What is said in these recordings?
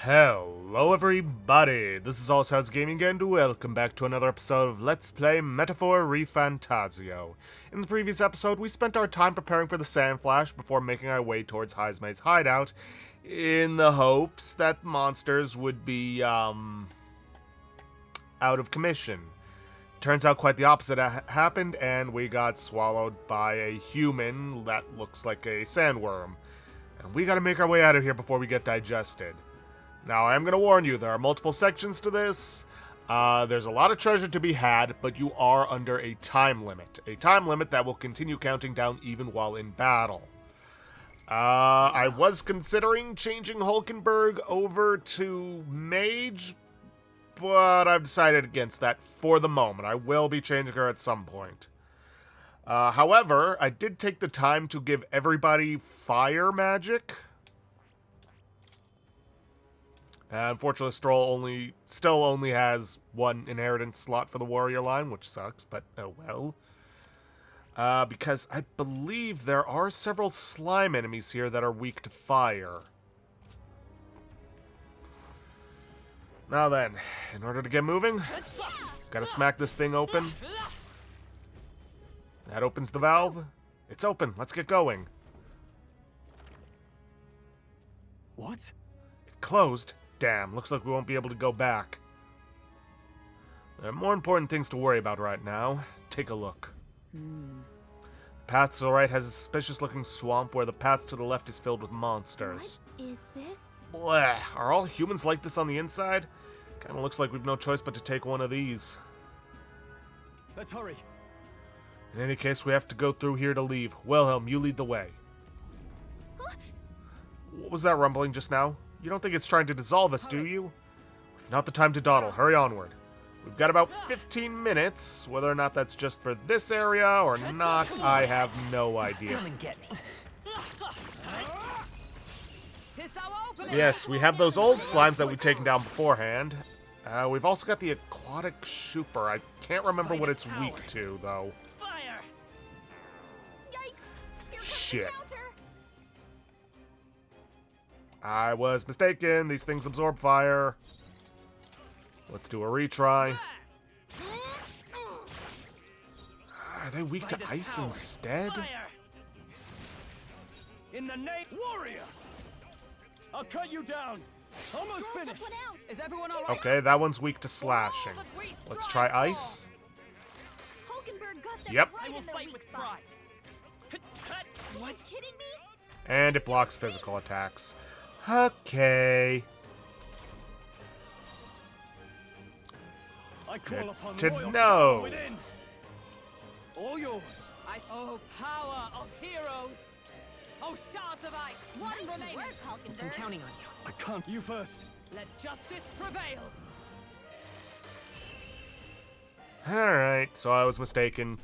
Hello everybody, this is Allstars Gaming and welcome back to another episode of Let's Play Metaphor ReFantazio. In the previous episode, we spent our time preparing for the Sand Flash before making our way towards Heismay's hideout, in the hopes that monsters would be, out of commission. Turns out quite the opposite happened, and we got swallowed by a human that looks like a sandworm. And we gotta make our way out of here before we get digested. Now, I am going to warn you, there are multiple sections to this. There's a lot of treasure to be had, but you are under a time limit. A time limit that will continue counting down even while in battle. I was considering changing Hulkenberg over to Mage, but I've decided against that for the moment. I will be changing her at some point. However, I did take the time to give everybody fire magic. Unfortunately, Stroll still only has one inheritance slot for the warrior line, which sucks, but oh well. Because I believe there are several slime enemies here that are weak to fire. Now then, in order to get moving, gotta smack this thing open. That opens the valve. It's open. Let's get going. What? It closed. Damn, looks like we won't be able to go back. There are more important things to worry about right now. Take a look. The path to the right has a suspicious-looking swamp where the path to the left is filled with monsters. What is this? Bleh. Are all humans like this on the inside? Kinda looks like we've no choice but to take one of these. Let's hurry. In any case, we have to go through here to leave. Wilhelm, you lead the way. What was that rumbling just now? You don't think it's trying to dissolve us, do you? We've not the time to dawdle. Hurry onward. We've got about 15 minutes. Whether or not that's just for this area or not, I have no idea. Come and get me. Yes, we have those old slimes that we've taken down beforehand. We've also got the aquatic Shooper. I can't remember what it's weak to, though. Fire! Yikes! Shit. I was mistaken. These things absorb fire. Let's do a retry. Are they weak to ice instead? Fire! In the name, warrior! I'll cut you down. Almost finished. Is everyone all right? Okay, that one's weak to slashing. Let's try ice. Hulkenberg got them Yep. right in their weak spot. Are you kidding me? And it blocks physical attacks. Okay. I call upon to royalty know. from within. All yours. Oh, power of heroes! Oh, shards of ice! One remaining! Work, Hulkenberg. I'm counting on you. I can't. You first. Let justice prevail! Alright, so I was mistaken.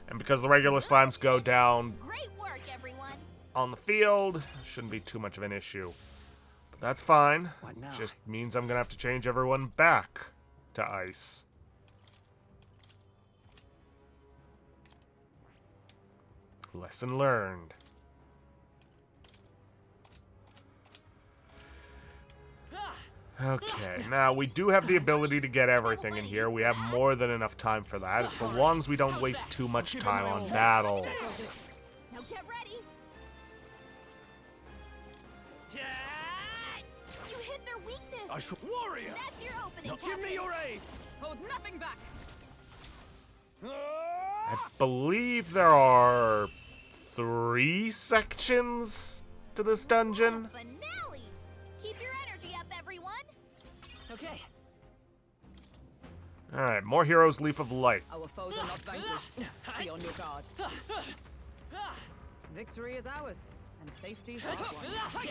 And because the regular slimes go down Great work, everyone. on the field, shouldn't be too much of an issue. But that's fine. What now? Just means I'm gonna have to change everyone back to ice. Lesson learned. Okay, now we do have the ability to get everything in here. We have more than enough time for that, so long as we don't waste too much time on battles. Now get ready. You hit their weakness. I shall. Warrior! That's your opening, Now give me your aid. Hold nothing back! I believe there are 3 sections to this dungeon. Finale. Keep your energy up, everyone. Okay, Alright, more heroes, Leaf of Light. our foes are not vanquished. Be on your guard. Victory is ours, and safety is ours.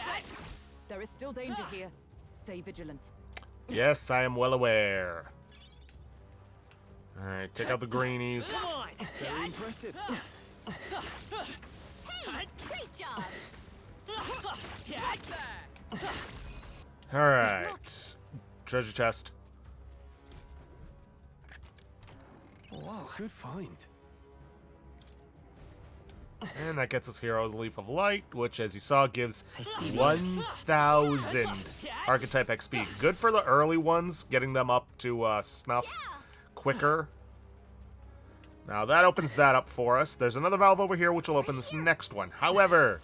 There is still danger here. Stay vigilant. Yes, I am well aware. Alright, take out the greenies. Come on. Very impressive. Hey, great job. Alright. Treasure chest. Wow, good find. And that gets us Hero's Leaf of Light, which, as you saw, gives 1,000 Archetype XP. Good for the early ones, getting them up to snuff quicker. Now, that opens that up for us. There's another valve over here, which will open this next one. However,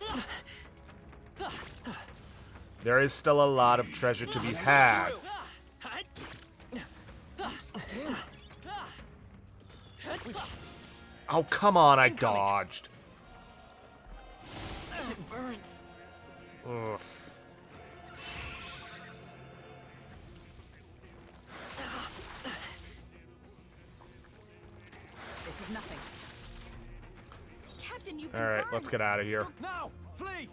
there is still a lot of treasure to be had. Oh, come on, I dodged. It burns. Oof. This is nothing. Captain, you've All been right, burned. let's get out of here. Now, flee!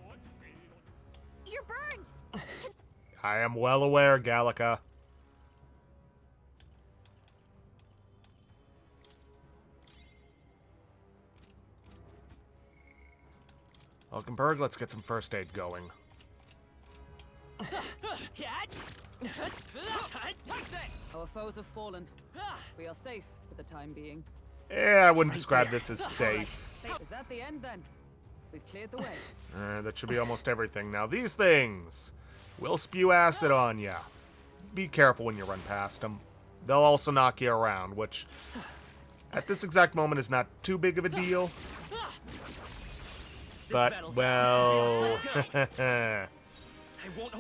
You're burned. I am well aware, Gallica. Hulkenberg, let's get some first aid going. Our foes have fallen. We are safe for the time being. Yeah, I wouldn't describe this as safe. Is that the end then? We've cleared the way. That should be almost everything. Now, these things will spew acid on ya. Be careful when you run past them. They'll also knock you around, which at this exact moment is not too big of a deal. But, well,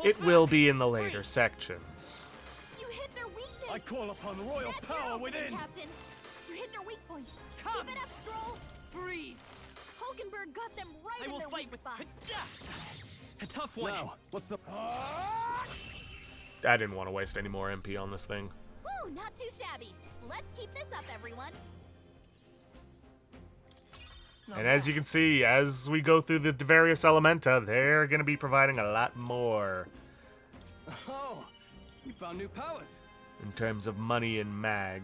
it will be in the later sections. You hit their weakness. I call upon royal That's power your within! Captain. You hit their weak point. Come. Keep it up, Stroll. Freeze! Hulkenberg got them right I in will their fight weak with spot. a tough one. Now, what's the... I didn't want to waste any more MP on this thing. Woo, not too shabby. Let's keep this up, everyone. And as you can see, as we go through the various Elementa, they're going to be providing a lot more Oh, you found new powers. in terms of money and mag.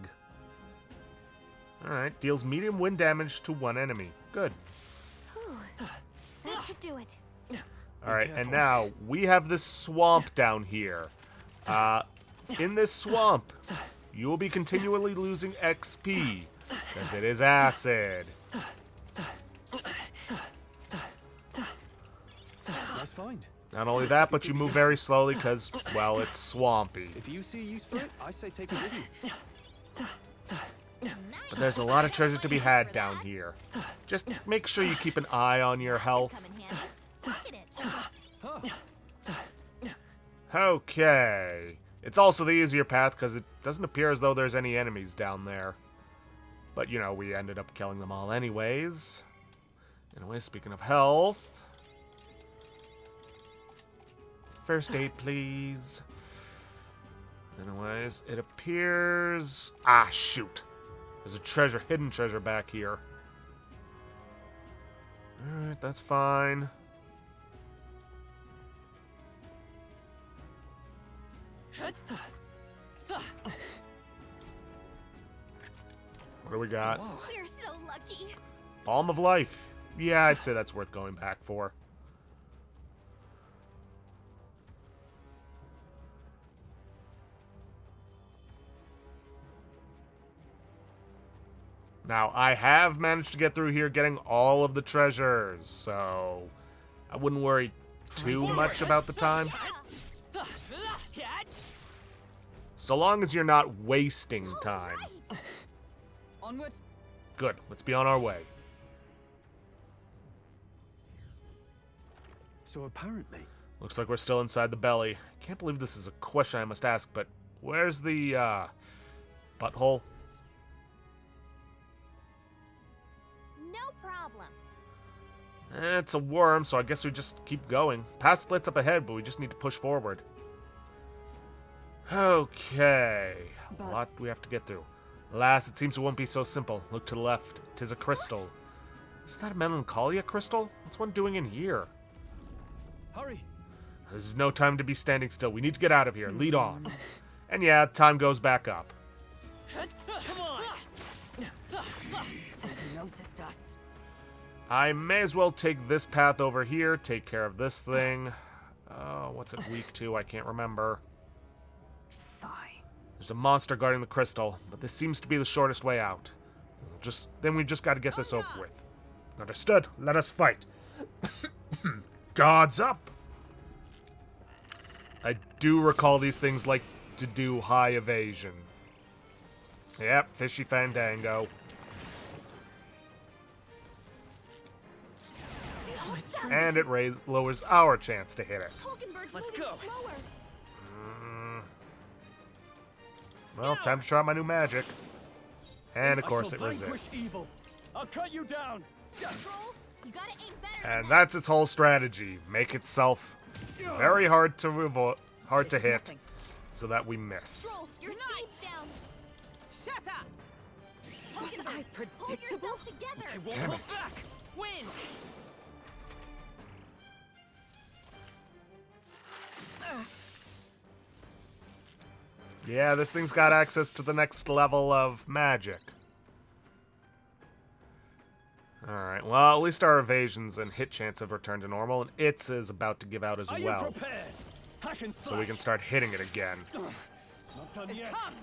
Alright, deals medium wind damage to one enemy. Good. Whew. That should do it. Alright, and now we have this swamp down here. In this swamp, you will be continually losing XP, because it is acid. Nice find. Not only that, but you move very slowly because, well, it's swampy. If you see use for it, I say take it with you. But there's a lot of treasure to be had down here. Just make sure you keep an eye on your health. Come in handy. Look at it. Okay. It's also the easier path because it doesn't appear as though there's any enemies down there. But, you know, we ended up killing them all anyways. Anyway, speaking of health... First aid, please. Anyways, it appears... Ah, shoot. There's a treasure, hidden treasure back here. Alright, that's fine. What do we got? We're so lucky. Balm of Life. Yeah, I'd say that's worth going back for. Now, I have managed to get through here getting all of the treasures, so I wouldn't worry too much about the time. So long as you're not wasting time. Right. Onward. Good, let's be on our way. So apparently... Looks like we're still inside the belly. Can't believe this is a question I must ask, but where's the, butthole? No problem. It's a worm, so I guess we just keep going. Path splits up ahead, but we just need to push forward. Okay. A lot we have to get through. Alas, it seems it won't be so simple. Look to the left. 'Tis a crystal. Isn't that a melancholia crystal? What's one doing in here? Hurry! There's no time to be standing still. We need to get out of here. Lead on. And yeah, time goes back up. Come on! They've noticed us. I may as well take this path over here, take care of this thing. Oh, what's it weak to? I can't remember. Fine. There's a monster guarding the crystal, but this seems to be the shortest way out. Then we've just got to get this over with. Understood. Let us fight. Guards up! I do recall these things like to do high evasion. Yep, fishy fandango. And it lowers our chance to hit it. Let's go. Well, time to try my new magic. And of course it I shall vanquish resists. evil. I'll cut you down. Troll, you gotta aim better And than that's its whole strategy. Make itself very hard to hit, Nothing. so that we miss. that. Troll, your speed's down. Shut up! Was I Hold predictable? yourself together. I won't Damn hold it. back. Win. Yeah, this thing's got access to the next level of magic. Alright, well, at least our evasions and hit chance have returned to normal, and its is about to give out as Are well. you prepared? I can slash. So we can start hitting it again. Not done It's yet. come!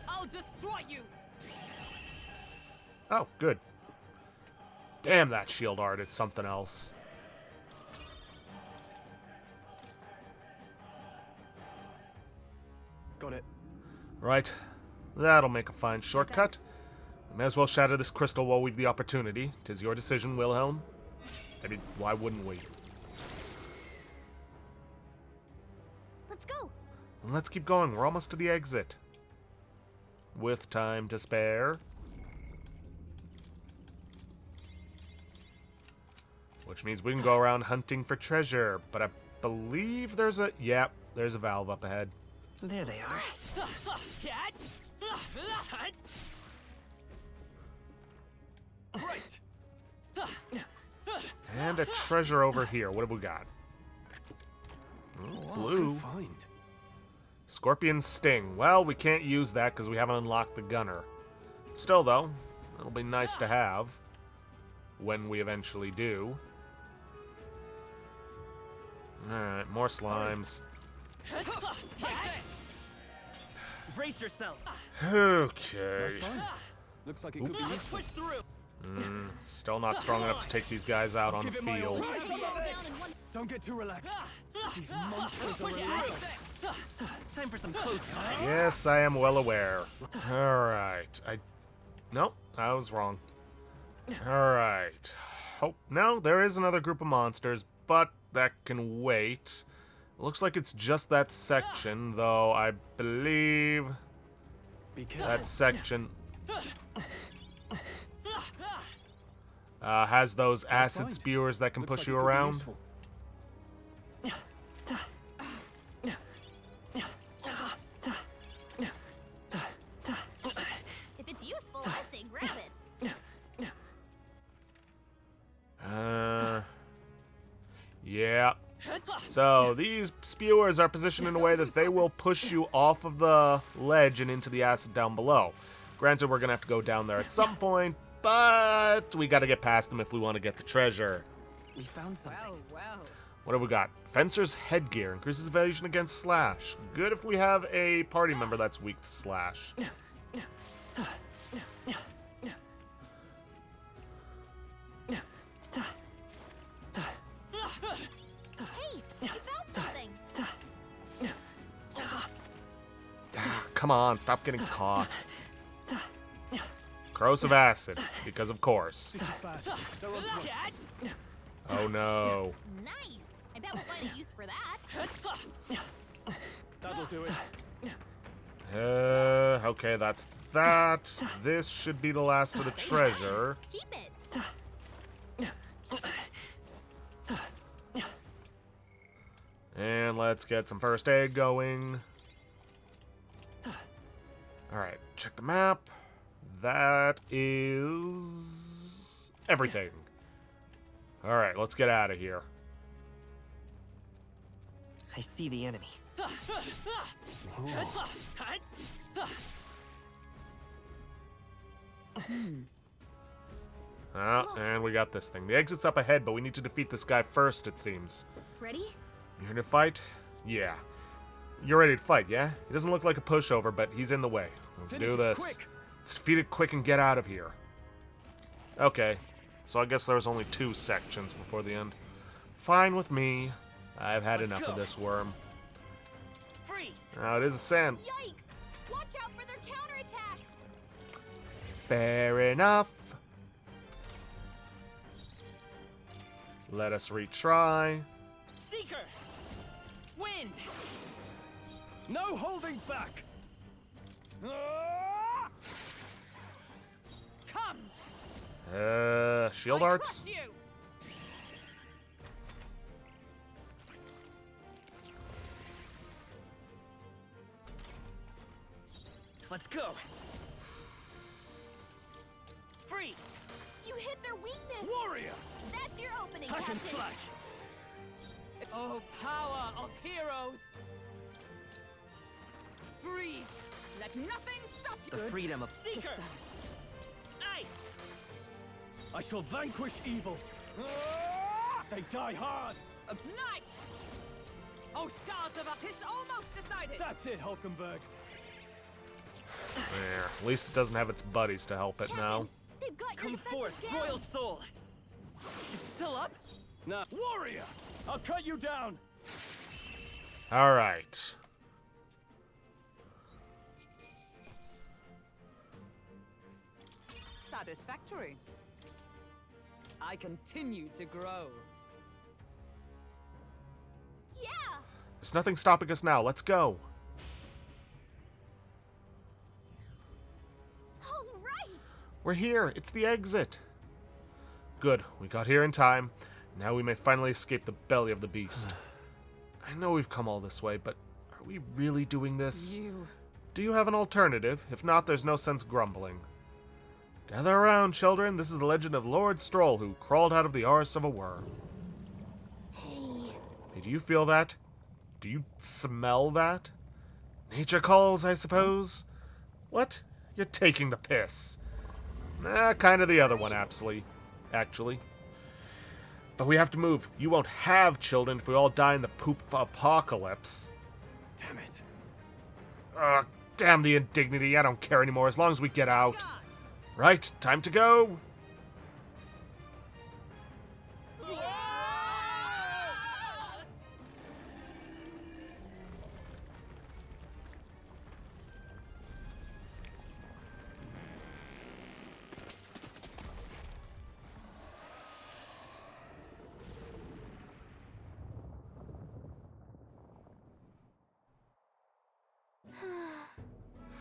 I'll destroy you! Oh, good. Damn, that shield art is something else. Got it. Right. That'll make a fine shortcut. Thanks. We may as well shatter this crystal while we've the opportunity. 'Tis your decision, Wilhelm. I mean, why wouldn't we? Let's go. Well, let's keep going. We're almost to the exit. With time to spare. Which means we can go around hunting for treasure. But I believe there's a... Yep, there's a valve up ahead. There they are. Right. And a treasure over here. What have we got? Blue. Good find. Scorpion Sting. Well, we can't use that because we haven't unlocked the gunner. Still, though, it'll be nice to have when we eventually do. Alright, more slimes. Brace yourselves. Okay. That's fine. Looks like it could be Let's useful. push through. Still not strong enough to take these guys out on the Give it my all. field. All down in one. Don't get too relaxed. These monsters are Push relentless. it. Time for some close combat. Yes, I am well aware. Alright. Nope, I was wrong. Alright. Oh, no, there is another group of monsters, but that can wait. Looks like it's just that section, though I believe Be careful. that section has those acid fine. spewers that can Looks push like you it could be around. useful. If it's useful, I say grab it. Yeah. So, these spewers are positioned in a way that they will push you off of the ledge and into the acid down below. Granted, we're gonna have to go down there at some point, but we gotta get past them if we want to get the treasure. We found something. Well. What have we got? Fencer's headgear increases evasion against slash. Good if we have a party member that's weak to slash. Hey, you found something. Ah, come on, stop getting caught. Corrosive acid, because of course. This is bad. They're onto us. Oh no. Nice. I bet we'll find a use for that. That'll do it. Okay, that's that. This should be the last of the treasure. Keep it. And let's get some first aid going. Alright, check the map. That is everything. Alright, let's get out of here. I see the enemy. And we got this thing. The exit's up ahead, but we need to defeat this guy first, it seems. Ready? You ready to fight? Yeah. You're ready to fight, yeah? He doesn't look like a pushover, but he's in the way. Let's Finish do it this. quick. Let's defeat it quick and get out of here. Okay. So I guess there was only 2 sections before the end. Fine with me. I've had Let's enough go. of this worm. Freeze! Now it is a sand. Yikes! Watch out for their counterattack! Fair enough. Let us retry. Seeker! Wind! No holding back! Ah! Come! Shield I arts? crush you! Let's go! Freeze! You hit their weakness! Warrior! That's your opening, Hack Captain! and slash! Oh, power of heroes! Freeze! Let nothing stop you! The freedom of Seeker! Seeker! Ice! I shall vanquish evil! Ah! They die hard! Ignite! Oh, shards of us! It's almost decided! That's it, Hulkenberg! There. At least it doesn't have its buddies to help it now. They've got your Come defenses forth, down. Royal Soul! It's still up? Now, Warrior! I'll cut you down! Alright. Satisfactory. I continue to grow. Yeah! There's nothing stopping us now. Let's go. All right! We're here. It's the exit. Good. We got here in time. Now we may finally escape the belly of the beast. I know we've come all this way, but are we really doing this? You. Do you have an alternative? If not, there's no sense grumbling. Gather around, children. This is the legend of Lord Stroll, who crawled out of the arse of a worm. Hey. Hey, do you feel that? Do you smell that? Nature calls, I suppose? What? You're taking the piss. Nah, kind of the other one, actually. But we have to move. You won't have children if we all die in the poop apocalypse. Damn it! Damn the indignity. I don't care anymore as long as we get out. God. Right, time to go.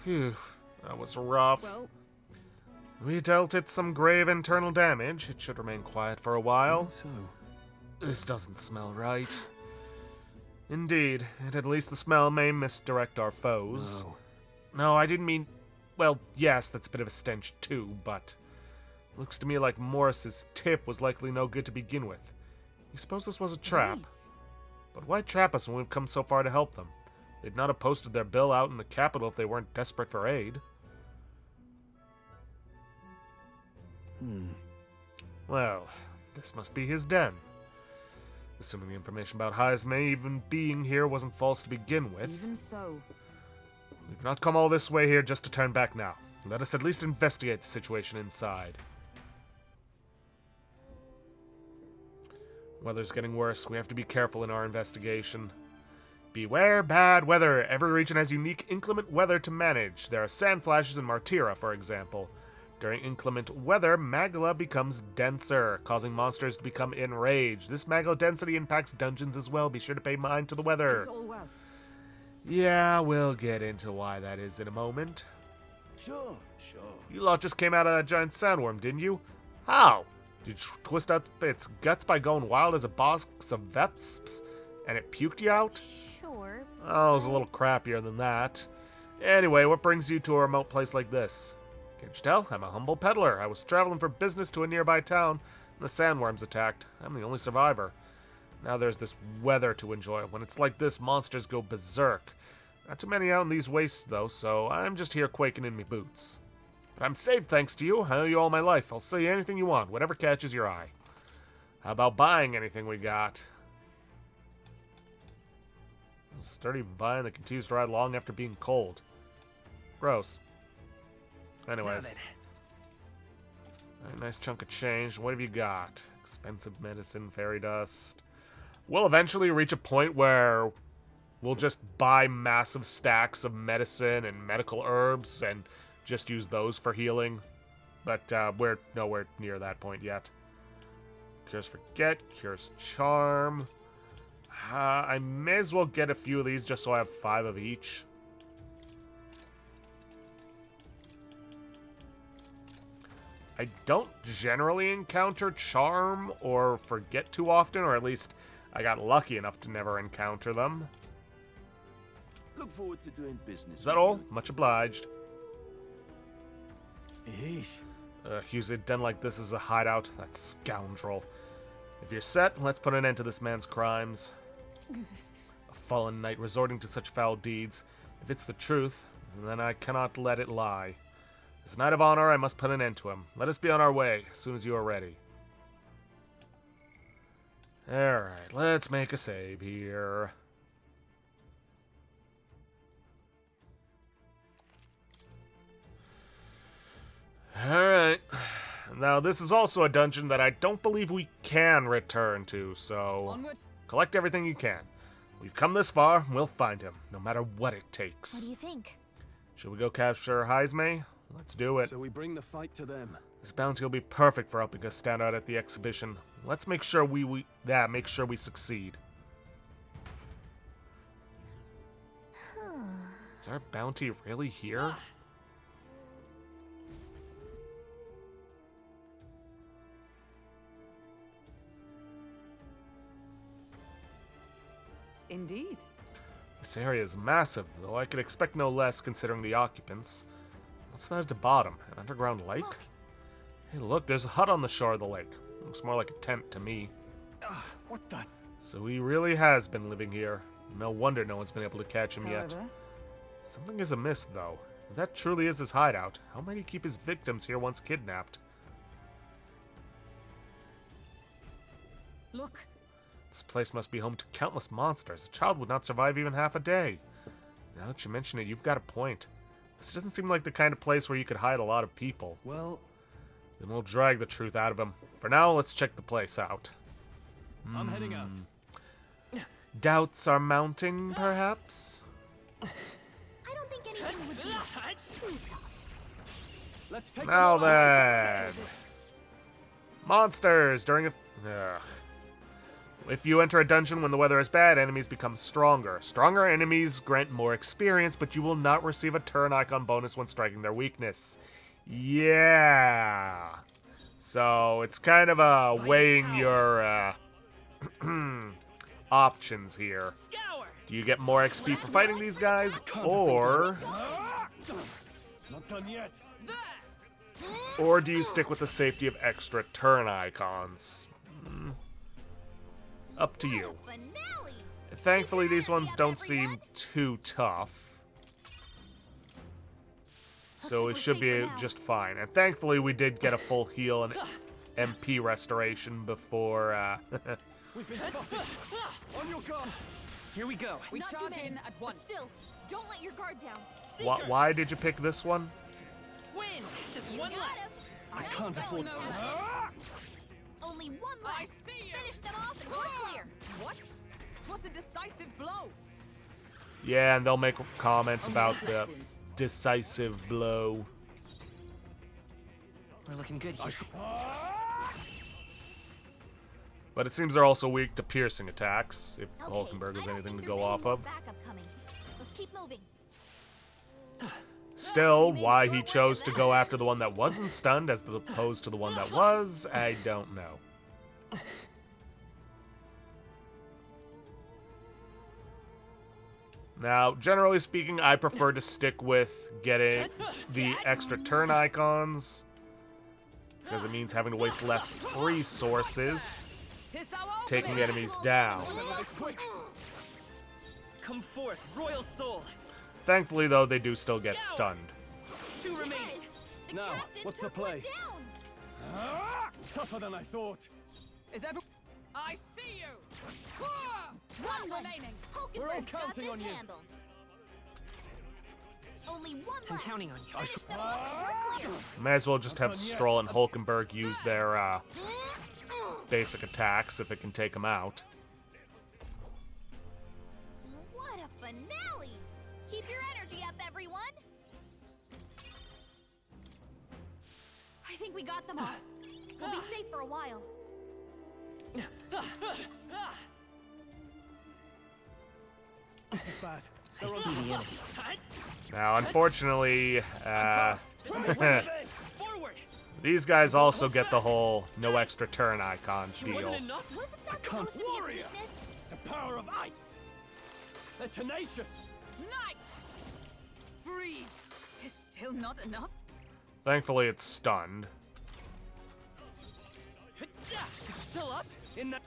Phew, that was rough. Well, We dealt it some grave internal damage. It should remain quiet for a while. So, This doesn't smell right. Indeed, and at least the smell may misdirect our foes. No, I didn't mean... Well, yes, that's a bit of a stench too, but... Looks to me like Morris's tip was likely no good to begin with. You suppose this was a trap? wait. But why trap us when we've come so far to help them? They'd not have posted their bill out in the capital if they weren't desperate for aid. Well, this must be his den. Assuming the information about Heisme even being here wasn't false to begin with. Even so. We've not come all this way here just to turn back now. Let us at least investigate the situation inside. Weather's getting worse. We have to be careful in our investigation. Beware bad weather. Every region has unique inclement weather to manage. There are sand flashes in Martira, for example. During inclement weather, magma becomes denser, causing monsters to become enraged. This magma density impacts dungeons as well. Be sure to pay mind to the weather. It's all well. Yeah, we'll get into why that is in a moment. sure. You lot just came out of that giant sandworm, didn't you? How? Did you twist out its guts by going wild as a box of vesps, and it puked you out? Sure. Oh, it was a little crappier than that. Anyway, what brings you to a remote place like this? Can't you tell? I'm a humble peddler. I was traveling for business to a nearby town, and the sandworms attacked. I'm the only survivor. Now there's this weather to enjoy. When it's like this, monsters go berserk. Not too many out in these wastes, though, so I'm just here quaking in me boots. But I'm safe thanks to you. I know you all my life. I'll sell you anything you want, whatever catches your eye. How about buying anything we got? A sturdy vine that continues to ride long after being cold. Gross. Anyways. A nice chunk of change. What have you got? Expensive medicine, fairy dust. We'll eventually reach a point where we'll just buy massive stacks of medicine and medical herbs and just use those for healing. But we're nowhere near that point yet. Cures Forget, Cures Charm. I may as well get a few of these just so I have 5 of each. I don't generally encounter Charm or Forget too often, or at least I got lucky enough to never encounter them. Look forward to doing business. Is that all? Much obliged. Eesh. Use a den like this as a hideout. That scoundrel. If you're set, let's put an end to this man's crimes. A fallen knight resorting to such foul deeds. If it's the truth, then I cannot let it lie. As a knight of honor, I must put an end to him. Let us be on our way as soon as you are ready. Alright, let's make a save here. Alright. Now, this is also a dungeon that I don't believe we can return to, so Onward. collect everything you can. We've come this far, we'll find him, no matter what it What takes. do you think? Should we go capture Heisme? Let's do it. So we bring the fight to them. This bounty will be perfect for helping us stand out at the exhibition. Let's make sure make sure we succeed. Is our bounty really here? Indeed. This area is massive, though I could expect no less considering the occupants. What's that at the bottom? An underground lake? Hey, look, there's a hut on the shore of the lake. Looks more like a tent to me. What the? So he really has been living here. No wonder no one's been able to catch him yet. However, Something is amiss, though. If that truly is his hideout, how might he keep his victims here once kidnapped? look. This place must be home to countless monsters. A child would not survive even half a day. Now that you mention it, you've got a point. This doesn't seem like the kind of place where you could hide a lot of people. Well, Then we'll drag the truth out of him. For now, let's check the place out. I'm heading out. Doubts are mounting, perhaps? I don't think anything would be too tough. Let's take Now them on. then. Monsters! During a... Ugh. If you enter a dungeon when the weather is bad, enemies become stronger. Stronger enemies grant more experience, but you will not receive a turn icon bonus when striking their weakness. Yeah. So it's kind of weighing your options here. Scour! Do you get more XP for fighting these guys, or Not done yet. do you stick with the safety of extra turn icons? Up to you. Finale. Thankfully, these ones don't seem too tough. So it should be just fine. And thankfully, we did get a full heal and MP restoration before, We've been spotted. On your guard. Here we go. We Not too charge many, in at but once. still, don't let your guard down. why did you pick this one? Win! Just You one got left. him. I Nice can't afford. going, Only one left. I see you. Finish them off and we're clear. What? 'Twas a decisive blow. Yeah, and they'll make comments about the decisive blow. We're looking good here. But it seems they're also weak to piercing attacks, if Okay, Hulkenberg I has don't anything to think go there's off any more of. backup coming. Let's keep moving. Still, made why short he work chose of to that. go after the one that wasn't stunned as opposed to the one that was, I don't know. Now, generally speaking, I prefer to stick with getting the extra turn icons, because it means having to waste less resources Tis our taking opening. enemies down. Settle this quick. Come forth, royal soul. Thankfully, though, they do still get stunned. 2 remaining. The Now, captain what's the took one play? down. Tougher than I thought. Is every... I see you. One One remaining. We're all Hulkenberg's got counting this on you. handled. only one I'm left. counting on you. Finish them off and we're clear. May as well just have Stroll and Hulkenberg use their basic attacks if it can take them out. What a finale! Keep your energy up, everyone. I think we got them all. We'll be safe for a while. This is bad. I see the enemy. Now, unfortunately, Forward! these guys also get the whole no extra turn icons It deal. wasn't enough? Wasn't that can't- supposed to be a Warrior! weakness? The power of ice. They're tenacious. Night! Freeze! Is still not enough? Thankfully, it's stunned. Still up? In that.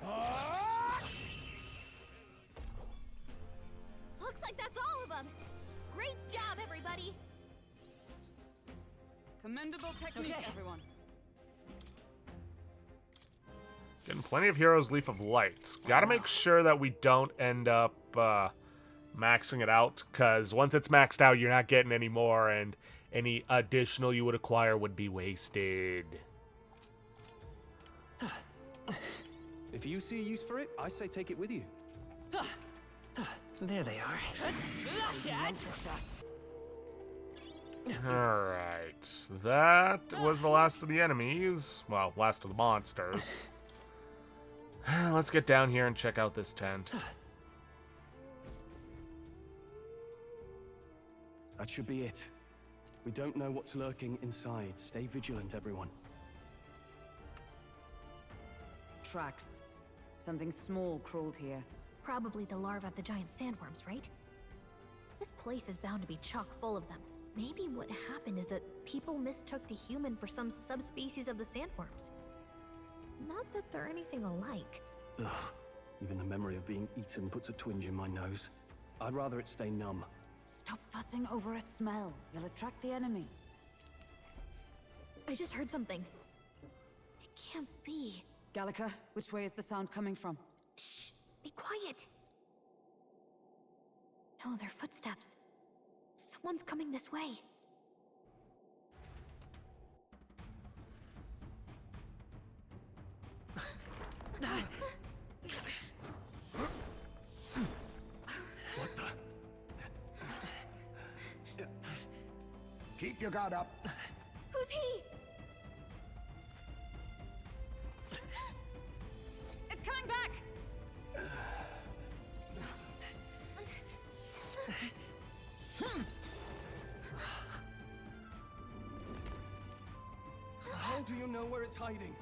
Looks like that's all of them. Great job, everybody. Commendable technique, everyone. Getting plenty of Heroes Leaf of Lights. Gotta make sure that we don't end up maxing it out, because once it's maxed out, you're not getting any more, and any additional you would acquire would be wasted. If you see a use for it, I say take it with you. There they are. Noticed us. Alright, that was the last of the enemies. Well, last of the monsters. Let's get down here and check out this tent. That should be it. We don't know what's lurking inside. Stay vigilant, everyone. Tracks. Something small crawled here. Probably the larvae of the giant sandworms, right? This place is bound to be chock full of them. Maybe what happened is that people mistook the human for some subspecies of the sandworms. Not that they're anything alike. Ugh. Even the memory of being eaten puts a twinge in my nose. I'd rather it stay numb. Stop fussing over a smell. You'll attract the enemy. I just heard something. It can't be. Gallica, which way is the sound coming from? Shh! Be quiet! No, they're footsteps. Someone's coming this way. Keep your guard up. Who's he? It's coming back! How do you know where it's hiding?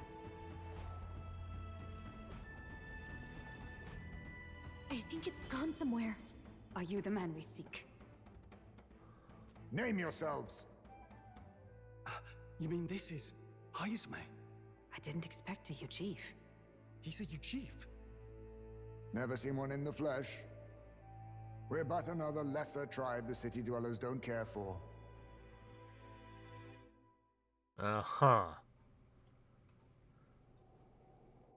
I think it's gone somewhere. Are you the man we seek? Name yourselves. You mean this is Heisme? I didn't expect you, Chief. He's a chief. Never seen one in the flesh. We're but another lesser tribe the city dwellers don't care for. Uh-huh.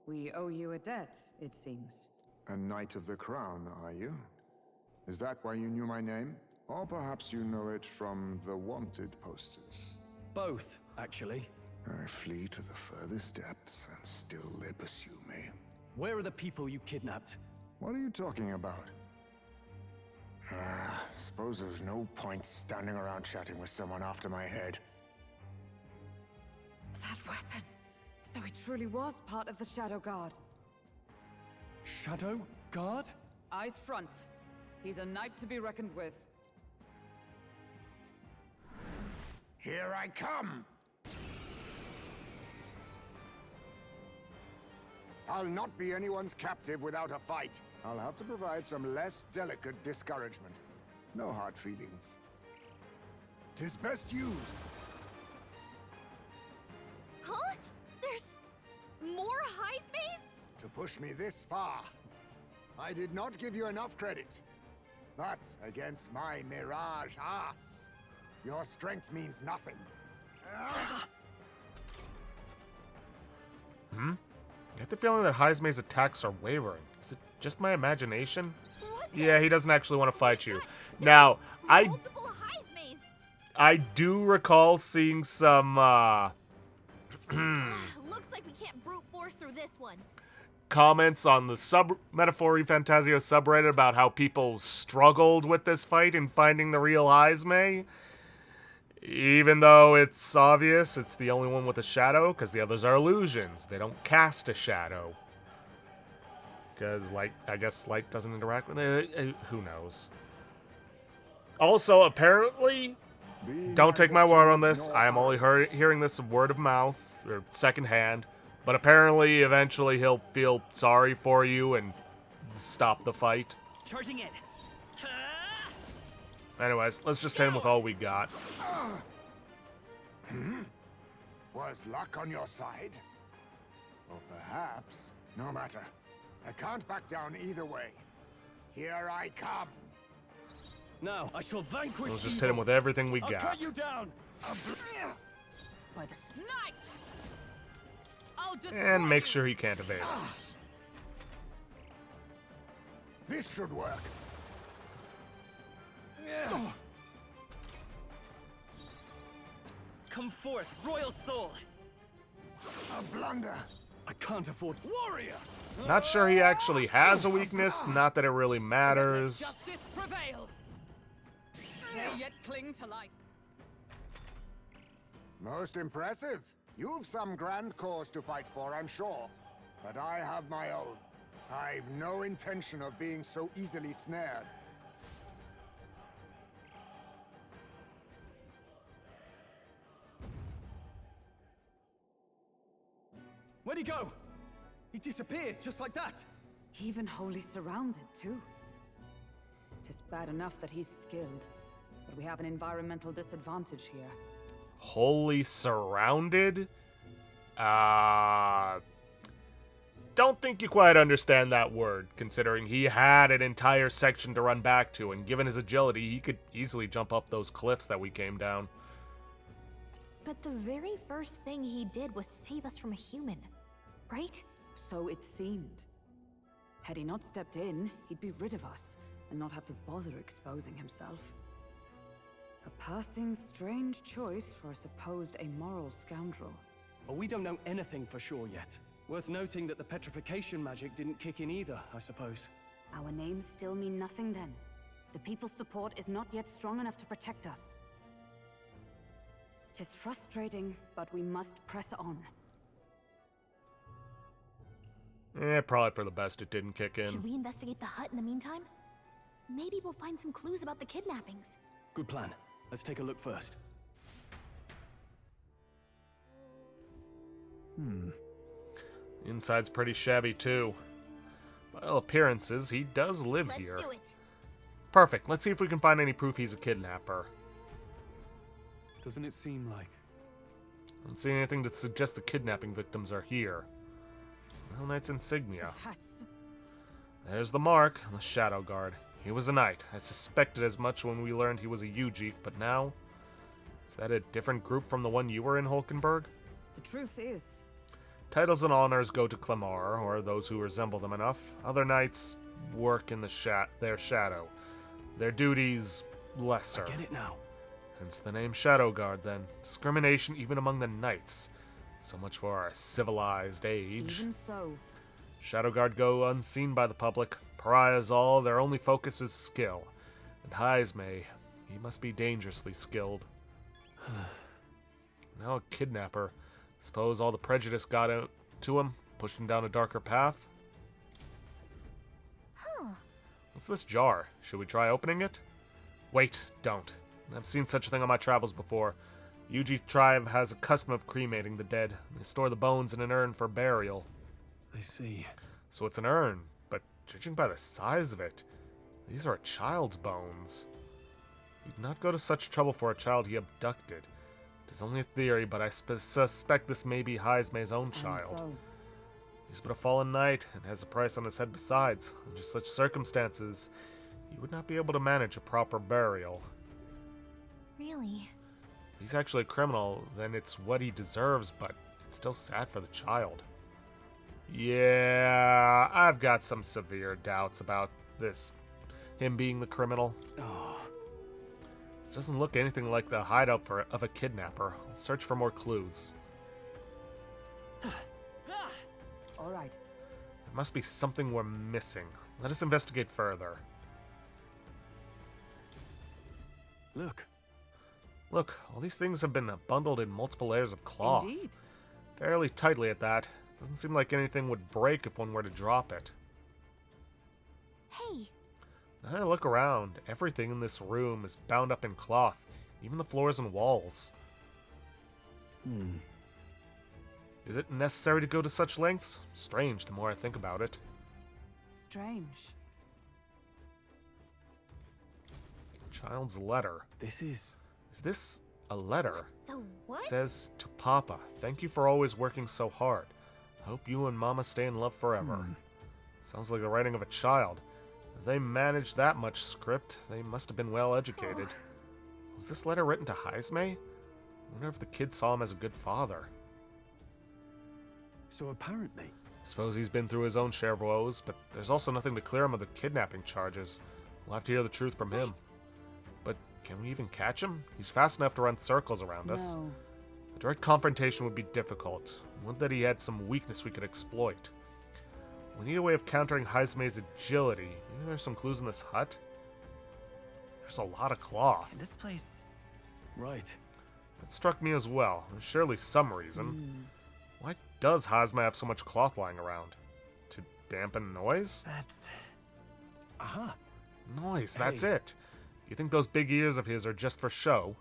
We owe you a debt, it seems. A Knight of the Crown, are you? Is that why you knew my name? Or perhaps you know it from the wanted posters? Both, actually. I flee to the furthest depths, and still they pursue me. Where are the people you kidnapped? What are you talking about? Suppose there's no point standing around chatting with someone after my head. That weapon. So he truly was part of the Shadow Guard. Shadow Guard? Eyes front. He's a knight to be reckoned with. Here I come! I'll not be anyone's captive without a fight. I'll have to provide some less delicate discouragement. No hard feelings. 'Tis best used. Huh? There's more Heismes? To push me this far. I did not give you enough credit. But against my mirage arts, your strength means nothing. I get the feeling that Heisme's attacks are wavering. Is it just my imagination? What the- Yeah, he doesn't actually want to fight you. Now, I Multiple Heismes! I do recall seeing some Looks like we can't brute force through this one. comments on the Metaphor ReFantazio subreddit about how people struggled with this fight in finding the real Heismay. Even though it's obvious it's the only one with a shadow, because the others are illusions. They don't cast a shadow. Because, I guess light doesn't interact with it. Who knows? Also, apparently, don't take my word on this. I am only hearing this word of mouth, or secondhand. But apparently, eventually, he'll feel sorry for you and stop the fight. Charging in. Anyways, let's just hit him with all we got. Was luck on your side? Or perhaps, no matter. I can't back down either way. Here I come. Now I shall vanquish Let's just evil. hit him with everything we I'll got. cut you down. By the snipes! I'll destroy And make you. sure he can't evade us. This should work. Come forth, royal soul. A blunder. I can't afford warrior. Not sure he actually has a weakness, not that it really matters. Justice prevail. They yet cling to life. Most impressive. You've some grand cause to fight for, I'm sure. But I have my own. I've no intention of being so easily snared. Where'd he go? He disappeared just like that. Even wholly surrounded, too. Tis bad enough that he's skilled, but we have an environmental disadvantage here. Wholly surrounded? Don't think you quite understand that word, considering he had an entire section to run back to, and given his agility, he could easily jump up those cliffs that we came down. But the very first thing he did was save us from a human, right? So it seemed. Had he not stepped in, he'd be rid of us, and not have to bother exposing himself. A passing strange choice for a supposed amoral scoundrel. But we don't know anything for sure yet. Worth noting that the petrification magic didn't kick in either, I suppose. Our names still mean nothing then. The people's support is not yet strong enough to protect us. 'Tis frustrating, but we must press on. Probably for the best it didn't kick in. Should we investigate the hut in the meantime? Maybe we'll find some clues about the kidnappings. Good plan. Let's take a look first. Inside's pretty shabby too. By all appearances, he does live Let's here. do it. Perfect. Let's see if we can find any proof he's a kidnapper. Doesn't it seem like? I don't see anything to suggest the kidnapping victims are here. Well, Knight's insignia. That's... There's the mark, the Shadow Guard. He was a knight. I suspected as much when we learned he was a Ujief, but now... Is that a different group from the one you were in, Hulkenberg? The truth is, Titles and honors go to Clemar, or those who resemble them enough. Other knights work in their shadow. Their duties lesser. I get it now. Hence the name Shadow Guard, then. Discrimination even among the knights. So much for our civilized age. even so, Shadow Guard go unseen by the public. Pariahs all, their only focus is skill. And Heismay, he must be dangerously skilled. Now a kidnapper. Suppose all the prejudice got out to him, pushed him down a darker path? Huh. What's this jar? Should we try opening it? Wait, don't. I've seen such a thing on my travels before. Yuji tribe has a custom of cremating the dead. They store the bones in an urn for burial. I see. So it's an urn, but judging by the size of it, these are a child's bones. He'd not go to such trouble for a child he abducted. It is only a theory, but I suspect this may be Heismay's own and child. so, He's but a fallen knight, and has a price on his head besides. Under such circumstances, he would not be able to manage a proper burial. Really? If he's actually a criminal, then it's what he deserves, but it's still sad for the child. Yeah, I've got some severe doubts about this. Him being the criminal. Oh, This doesn't look anything like the hideout of a kidnapper. I'll search for more clues. All right. There must be something we're missing. Let us investigate further. Look. Look, all these things have been bundled in multiple layers of cloth. Indeed. Fairly tightly at that. Doesn't seem like anything would break if one were to drop it. Hey, Now I look around. Everything in this room is bound up in cloth, even the floors and walls. Is it necessary to go to such lengths? Strange the more I think about it. Strange. Child's letter. This is... Is this a letter? the what? It says, "To Papa, thank you for always working so hard. Hope you and Mama stay in love forever." Sounds like the writing of a child. If they managed that much script, they must have been well educated. Was this letter written to Heisme? I wonder if the kid saw him as a good father. So apparently... Suppose he's been through his own share of woes, but there's also nothing to clear him of the kidnapping charges. We'll have to hear the truth from him. But can we even catch him? He's fast enough to run circles around us. No. A direct confrontation would be difficult. Would that he had some weakness we could exploit. We need a way of countering Heisme's agility. Maybe there's some clues in this hut? There's a lot of cloth. In this place. Right. That struck me as well. There's surely some reason. Why does Heisme have so much cloth lying around? To dampen noise? That's... Aha. Noise, that's Hey. it. You think those big ears of his are just for show?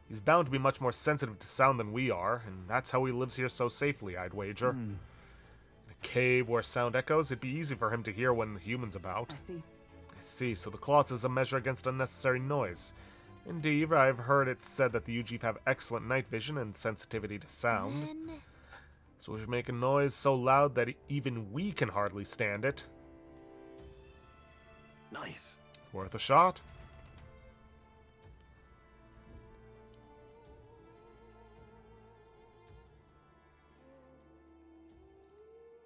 He's bound to be much more sensitive to sound than we are, and that's how he lives here so safely, I'd wager. In a cave where sound echoes, it'd be easy for him to hear when the human's about. I see. I see, so the cloth is a measure against unnecessary noise. Indeed, I've heard it said that the Ujiv have excellent night vision and sensitivity to sound. Then... So if we make a noise so loud that even we can hardly stand it, Nice. worth a shot.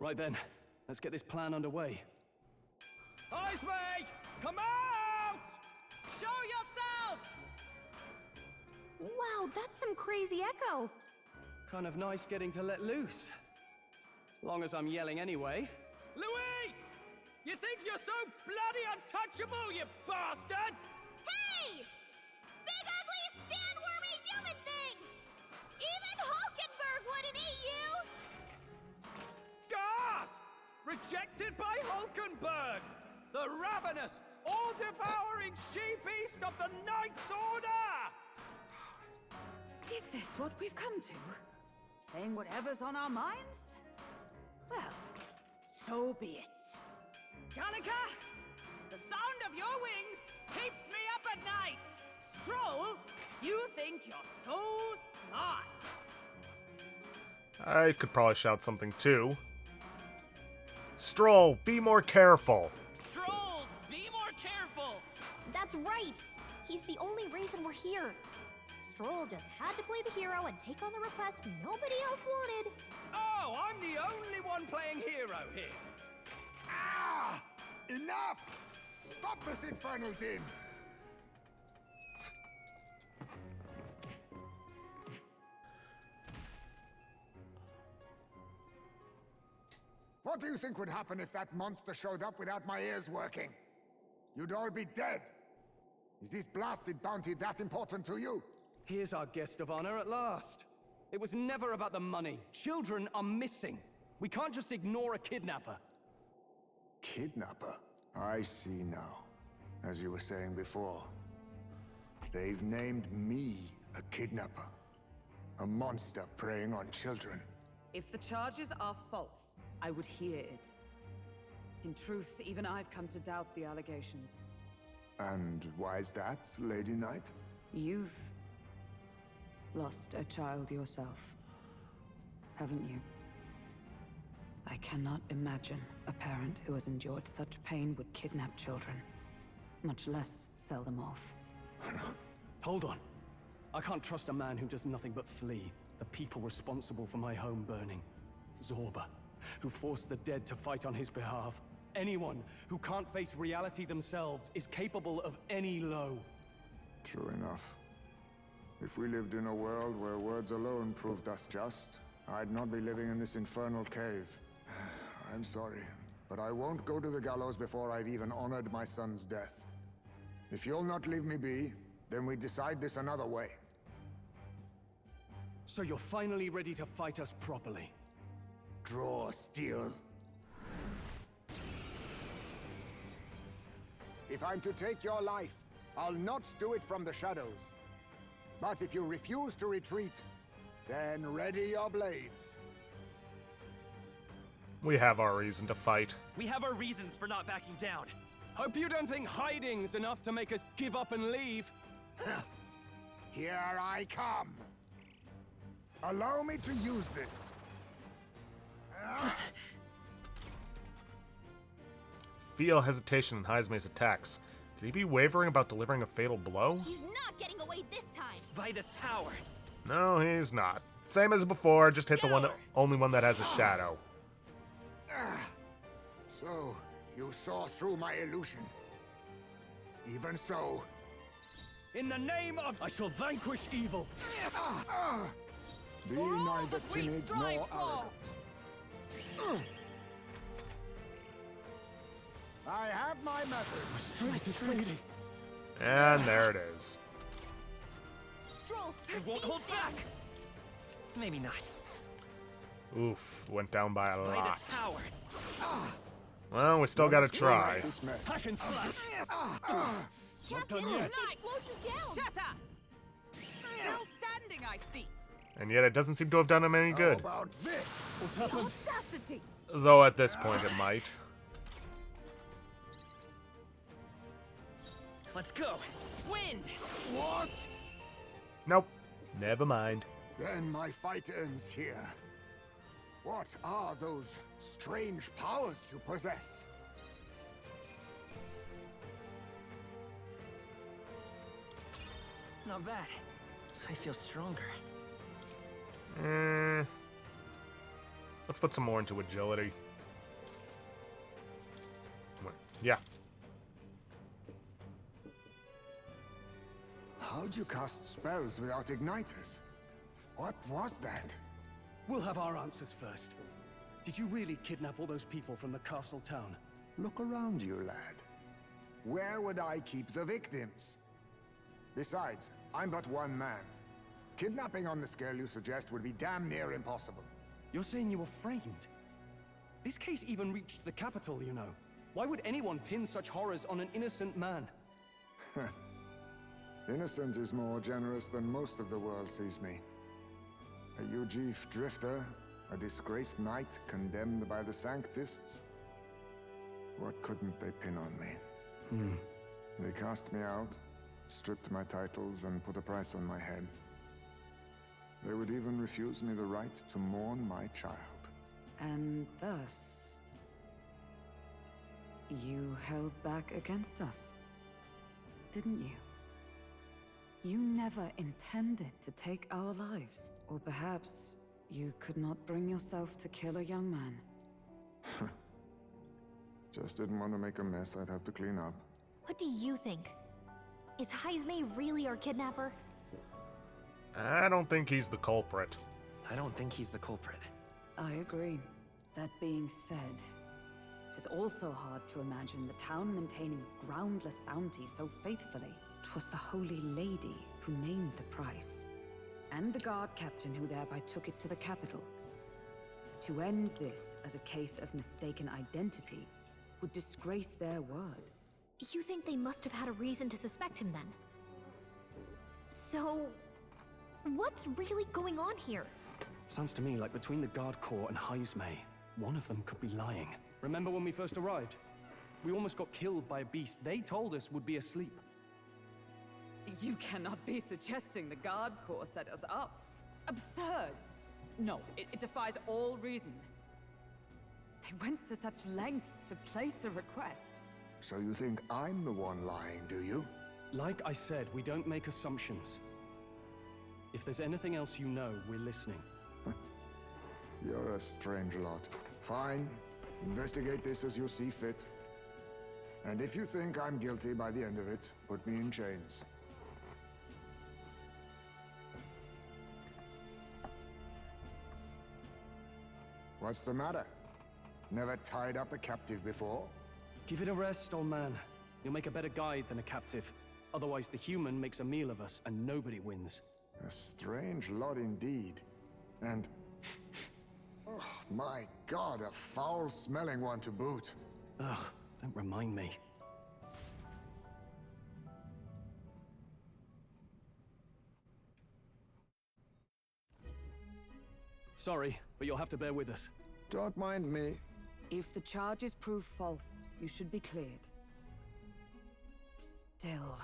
Right then, let's get this plan underway. Heisme! Come out! Show yourself! Wow, that's some crazy echo. Kind of nice getting to let loose. Long as I'm yelling anyway. Luis! You think you're so bloody untouchable, you bastard? Hey! Big ugly sandwormy human thing! Even Hulkenberg wouldn't eat you! Gasp! Rejected by Hulkenberg! The ravenous, all-devouring she-beast of the Knight's Order! Is this what we've come to? Saying whatever's on our minds? Well, so be it. Gallica, the sound of your wings keeps me up at night. Stroll, you think you're so smart. I could probably shout something too. Stroll, be more careful. Stroll, be more careful. That's right! He's the only reason we're here. Stroll just had to play the hero and take on the request nobody else wanted. Oh, I'm the only one playing hero here. Ah! Enough! Stop this infernal din! What do you think would happen if that monster showed up without my ears working? You'd all be dead. Is this blasted bounty that important to you? Here's our guest of honor at last. It was never about the money. Children are missing. We can't just ignore a kidnapper. Kidnapper? I see now. As you were saying before, they've named me a kidnapper. A monster preying on children. If the charges are false, I would hear it. In truth, even I've come to doubt the allegations. And why is that, Lady Knight? You've lost a child yourself, haven't you? I cannot imagine a parent who has endured such pain would kidnap children, much less sell them off. Hold on. I can't trust a man who does nothing but flee. The people responsible for my home burning. Zorba, who forced the dead to fight on his behalf. Anyone who can't face reality themselves is capable of any low. True enough. If we lived in a world where words alone proved us just, I'd not be living in this infernal cave. I'm sorry, but I won't go to the gallows before I've even honored my son's death. If you'll not leave me be, then we decide this another way. So you're finally ready to fight us properly? Draw steel. If I'm to take your life, I'll not do it from the shadows. But if you refuse to retreat, then ready your blades. We have our reason to fight. We have our reasons for not backing down. Hope you don't think hiding's enough to make us give up and leave. Here I come. Allow me to use this. Feel hesitation in Heisme's attacks. Could he be wavering about delivering a fatal blow? He's not getting away this time. By this power. No, he's not. Same as before, just hit the only one that has a shadow. So, you saw through my illusion. Even so... In the name of... I shall vanquish evil. Be neither timid nor arrogant. I have my method. Strength is fading. And there it is. Stroll, It won't hold back. Maybe not. Oof, went down by a By lot. this power. Well, we still gotta try. This mess. Hack and slash. Captain, done yet. they slowed you down. Shut up! Still standing, I see. And yet it doesn't seem to have done him any How good. about this? What's happened? Audacity! Though at this point it might. Let's go. Wind. What? Nope. Never mind. Then my fight ends here. What are those strange powers you possess? Not bad. I feel stronger. Let's put some more into agility. Yeah. How'd you cast spells without igniters? What was that? We'll have our answers first. Did you really kidnap all those people from the castle town? Look around you, lad. Where would I keep the victims? Besides, I'm but one man. Kidnapping on the scale you suggest would be damn near impossible. You're saying you were framed? This case even reached the capital, you know. Why would anyone pin such horrors on an innocent man? Innocent is more generous than most of the world sees me. A Ujif drifter, a disgraced knight condemned by the Sanctists. What couldn't they pin on me? They cast me out, stripped my titles, and put a price on my head. They would even refuse me the right to mourn my child. And thus, you held back against us, didn't you? You never intended to take our lives. Or perhaps you could not bring yourself to kill a young man. Just didn't want to make a mess I'd have to clean up. What do you think? Is Heisme really our kidnapper? I don't think he's the culprit. I don't think he's the culprit. I agree. That being said, it is also hard to imagine the town maintaining a groundless bounty so faithfully. 'Twas the Holy Lady who named the price, and the guard captain who thereby took it to the capital. To end this as a case of mistaken identity would disgrace their word. You think they must have had a reason to suspect him then? So, what's really going on here? Sounds to me like between the Guard Corps and Heisme, one of them could be lying. Remember when we first arrived? We almost got killed by a beast they told us would be asleep. You cannot be suggesting the Guard Corps set us up. Absurd! No, it defies all reason. They went to such lengths to place the request. So you think I'm the one lying, do you? Like I said, we don't make assumptions. If there's anything else you know, we're listening. You're a strange lot. Fine. Investigate this as you see fit. And if you think I'm guilty by the end of it, put me in chains. What's the matter? Never tied up a captive before? Give it a rest, old man. You'll make a better guide than a captive. Otherwise, the human makes a meal of us, and nobody wins. A strange lot indeed. And... oh, my God, a foul-smelling one to boot. Ugh, don't remind me. Sorry, but you'll have to bear with us. Don't mind me. If the charges prove false, you should be cleared. Still,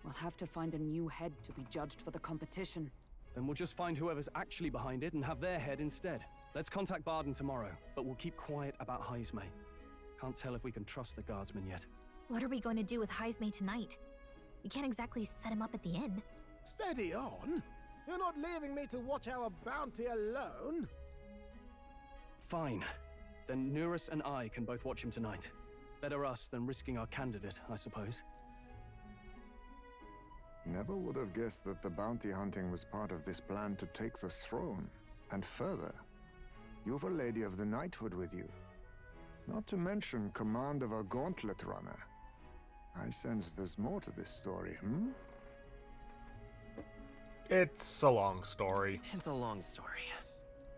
we'll have to find a new head to be judged for the competition. Then we'll just find whoever's actually behind it and have their head instead. Let's contact Barden tomorrow, but we'll keep quiet about Heismay. Can't tell if we can trust the guardsman yet. What are we going to do with Heismay tonight? We can't exactly set him up at the inn. Steady on. You're not leaving me to watch our bounty alone. Fine. Then Nurus and I can both watch him tonight. Better us than risking our candidate, I suppose. Never would have guessed that the bounty hunting was part of this plan to take the throne. And further, you've a Lady of the Knighthood with you. Not to mention command of a gauntlet runner. I sense there's more to this story, hmm? It's a long story. It's a long story.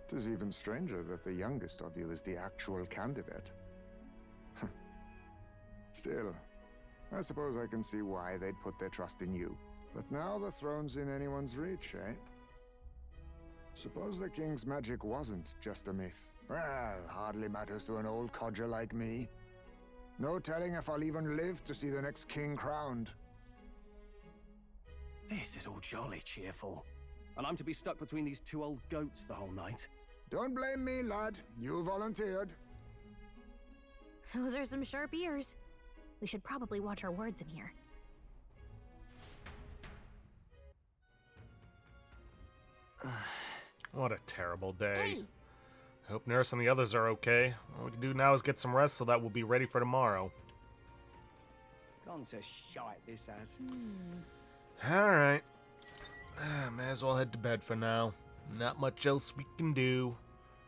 It is even stranger that the youngest of you is the actual candidate. Still, I suppose I can see why they'd put their trust in you. But now the throne's in anyone's reach, eh? Suppose the king's magic wasn't just a myth. Well, hardly matters to an old codger like me. No telling if I'll even live to see the next king crowned. This is all jolly cheerful. And I'm to be stuck between these two old goats the whole night. Don't blame me, lad. You volunteered. Those are some sharp ears. We should probably watch our words in here. What a terrible day. Hey! I hope Nurse and the others are okay. All we can do now is get some rest so that we'll be ready for tomorrow. Gone to shite, this has. Alright. May as well head to bed for now. Not much else we can do.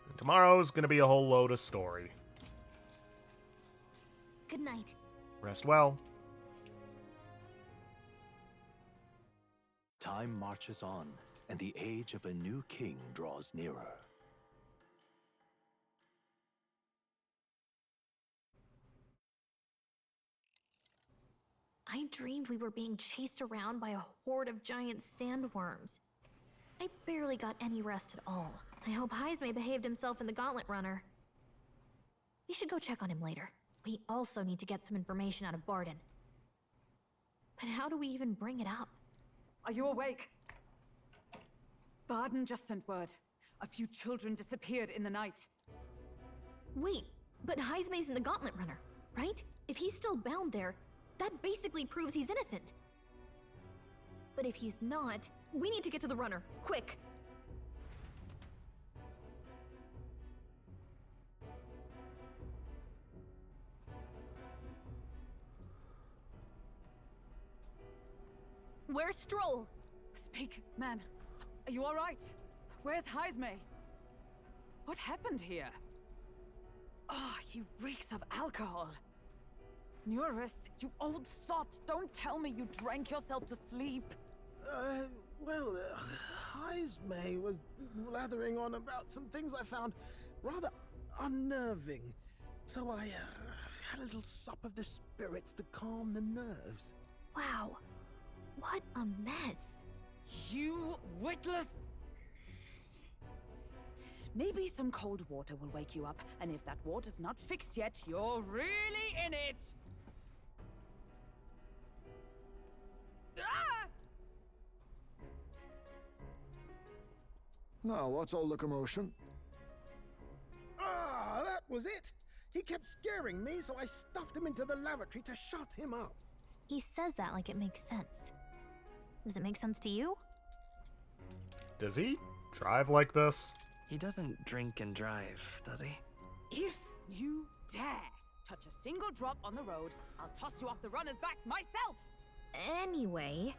And tomorrow's gonna be a whole load of story. Good night. Rest well. Time marches on, and the age of a new king draws nearer. I dreamed we were being chased around by a horde of giant sandworms. I barely got any rest at all. I hope Heismay behaved himself in the Gauntlet Runner. We should go check on him later. We also need to get some information out of Barden. But how do we even bring it up? Are you awake? Barden just sent word. A few children disappeared in the night. Wait, but Heismay's in the Gauntlet Runner, right? If he's still bound there, that basically proves he's innocent. But if he's not, we need to get to the runner, quick! Where's Stroll? Speak, man. Are you all right? Where's Heismay? What happened here? Oh, he reeks of alcohol. Nurus, you old sot! Don't tell me you drank yourself to sleep. Heismay was blathering on about some things I found rather unnerving. So I had a little sup of the spirits to calm the nerves. Wow, what a mess. You witless... Maybe some cold water will wake you up, and if that water's not fixed yet, you're really in it! Ah! Now, what's all the commotion? Ah, that was it! He kept scaring me, so I stuffed him into the lavatory to shut him up. He says that like it makes sense. Does it make sense to you? Does he drive like this? He doesn't drink and drive, does he? If you dare touch a single drop on the road, I'll toss you off the runner's back myself! Anyway,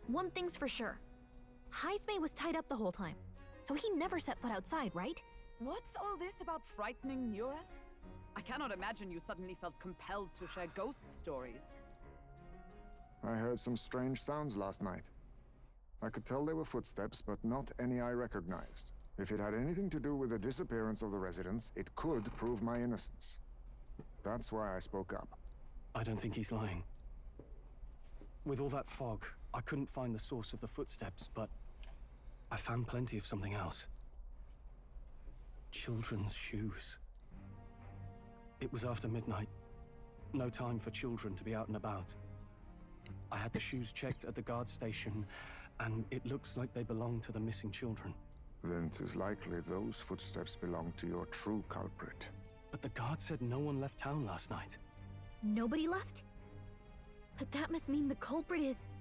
one thing's for sure. Heismay was tied up the whole time, so he never set foot outside, right? What's all this about frightening Eurus? I cannot imagine you suddenly felt compelled to share ghost stories. I heard some strange sounds last night. I could tell they were footsteps, but not any I recognized. If it had anything to do with the disappearance of the residents, it could prove my innocence. That's why I spoke up. I don't think he's lying. With all that fog, I couldn't find the source of the footsteps, but I found plenty of something else. Children's shoes. It was after midnight. No time for children to be out and about. I had the shoes checked at the guard station, and it looks like they belong to the missing children. Then 'tis likely those footsteps belong to your true culprit. But the guard said no one left town last night. Nobody left? But that must mean the culprit is...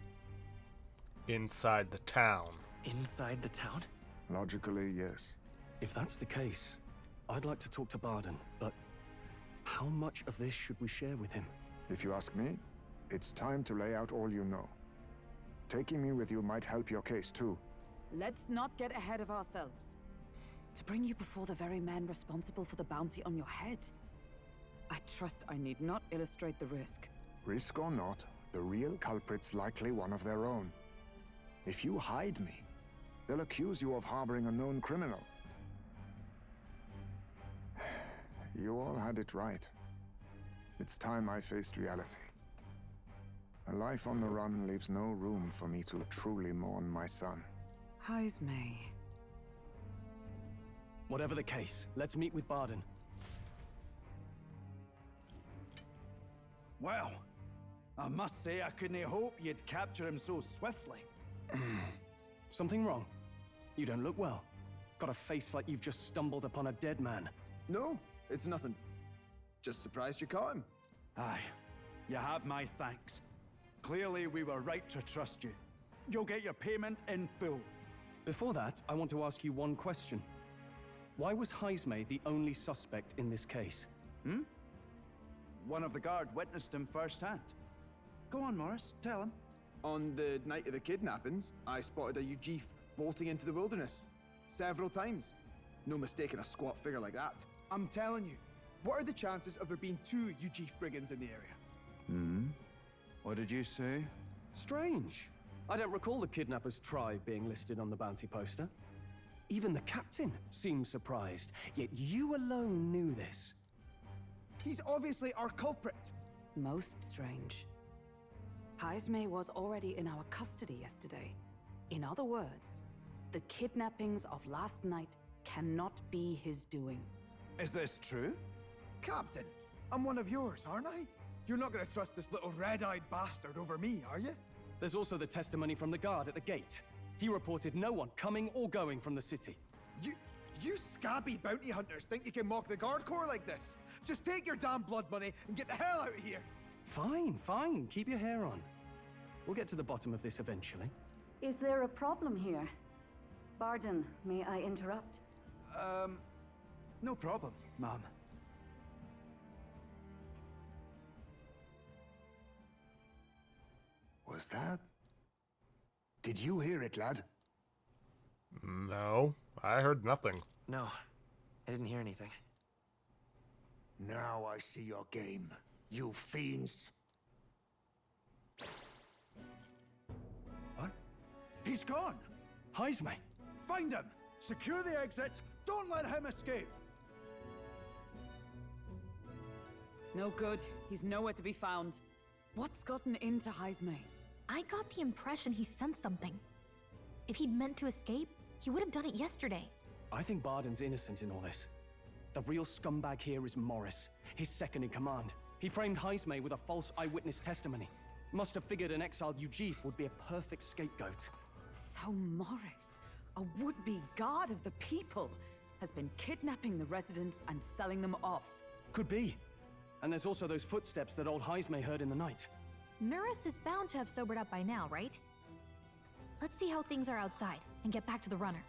Inside the town. Inside the town? Logically, yes. If that's the case, I'd like to talk to Barden, but how much of this should we share with him? If you ask me, it's time to lay out all you know. Taking me with you might help your case, too. Let's not get ahead of ourselves. To bring you before the very man responsible for the bounty on your head. I trust I need not illustrate the risk. Risk or not, the real culprit's likely one of their own. If you hide me, they'll accuse you of harboring a known criminal. You all had it right. It's time I faced reality. A life on the run leaves no room for me to truly mourn my son. Heismay. Whatever the case, let's meet with Barden. Well, I must say I couldn't hope you'd capture him so swiftly. Something wrong? You don't look well. Got a face like you've just stumbled upon a dead man. No, it's nothing. Just surprised you caught him. Aye, you have my thanks. Clearly we were right to trust you. You'll get your payment in full. Before that, I want to ask you one question. Why was Heismay the only suspect in this case? One of the guard witnessed him firsthand. Go on, Morris, tell him. On the night of the kidnappings, I spotted a Ujif bolting into the wilderness. Several times. No mistaking a squat figure like that. I'm telling you, what are the chances of there being 2 Ujif brigands in the area? What did you say? Strange. I don't recall the kidnapper's tribe being listed on the bounty poster. Even the captain seemed surprised, yet you alone knew this. He's obviously our culprit. Most strange. Heismay was already in our custody yesterday. In other words, the kidnappings of last night cannot be his doing. Is this true? Captain, I'm one of yours, aren't I? You're not gonna trust this little red-eyed bastard over me, are you? There's also the testimony from the guard at the gate. He reported no one coming or going from the city. You scabby bounty hunters think you can mock the Guard Corps like this? Just take your damn blood money and get the hell out of here! Fine. Keep your hair on. We'll get to the bottom of this eventually. Is there a problem here? Barden, may I interrupt? No problem, ma'am. Was that... Did you hear it, lad? No, I heard nothing. No, I didn't hear anything. Now I see your game, you fiends. What? He's gone! Heismay! Find him! Secure the exits! Don't let him escape! No good. He's nowhere to be found. What's gotten into Heismay? I got the impression he sensed something. If he'd meant to escape, he would have done it yesterday. I think Barden's innocent in all this. The real scumbag here is Morris, his second in command. He framed Heismay with a false eyewitness testimony. Must have figured an exiled Ujif would be a perfect scapegoat. So Morris, a would-be guard of the people, has been kidnapping the residents and selling them off. Could be. And there's also those footsteps that old Heismay heard in the night. Nurus is bound to have sobered up by now, right? Let's see how things are outside and get back to the runner.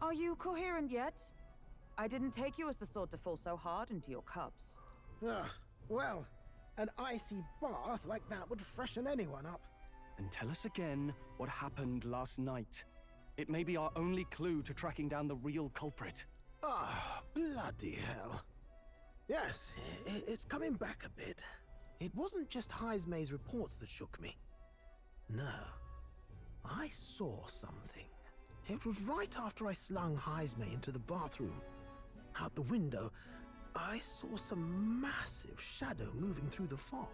Are you coherent yet? I didn't take you as the sort to fall so hard into your cups. Well, An icy bath like that would freshen anyone up. And tell us again what happened last night. It may be our only clue to tracking down the real culprit. Ah, bloody hell. Yes, it's coming back a bit. It wasn't just Heismay's reports that shook me. No, I saw something. It was right after I slung Heismay into the bathroom. Out the window, I saw some massive shadow moving through the fog.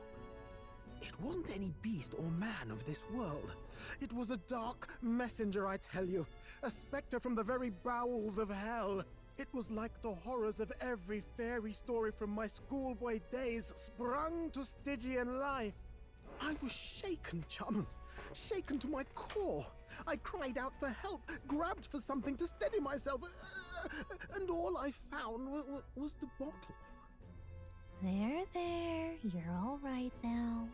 It wasn't any beast or man of this world. It was a dark messenger, I tell you. A specter from the very bowels of hell. It was like the horrors of every fairy story from my schoolboy days sprung to Stygian life. I was shaken, chums. Shaken to my core. I cried out for help, grabbed for something to steady myself, and all I found was the bottle. There. You're all right now.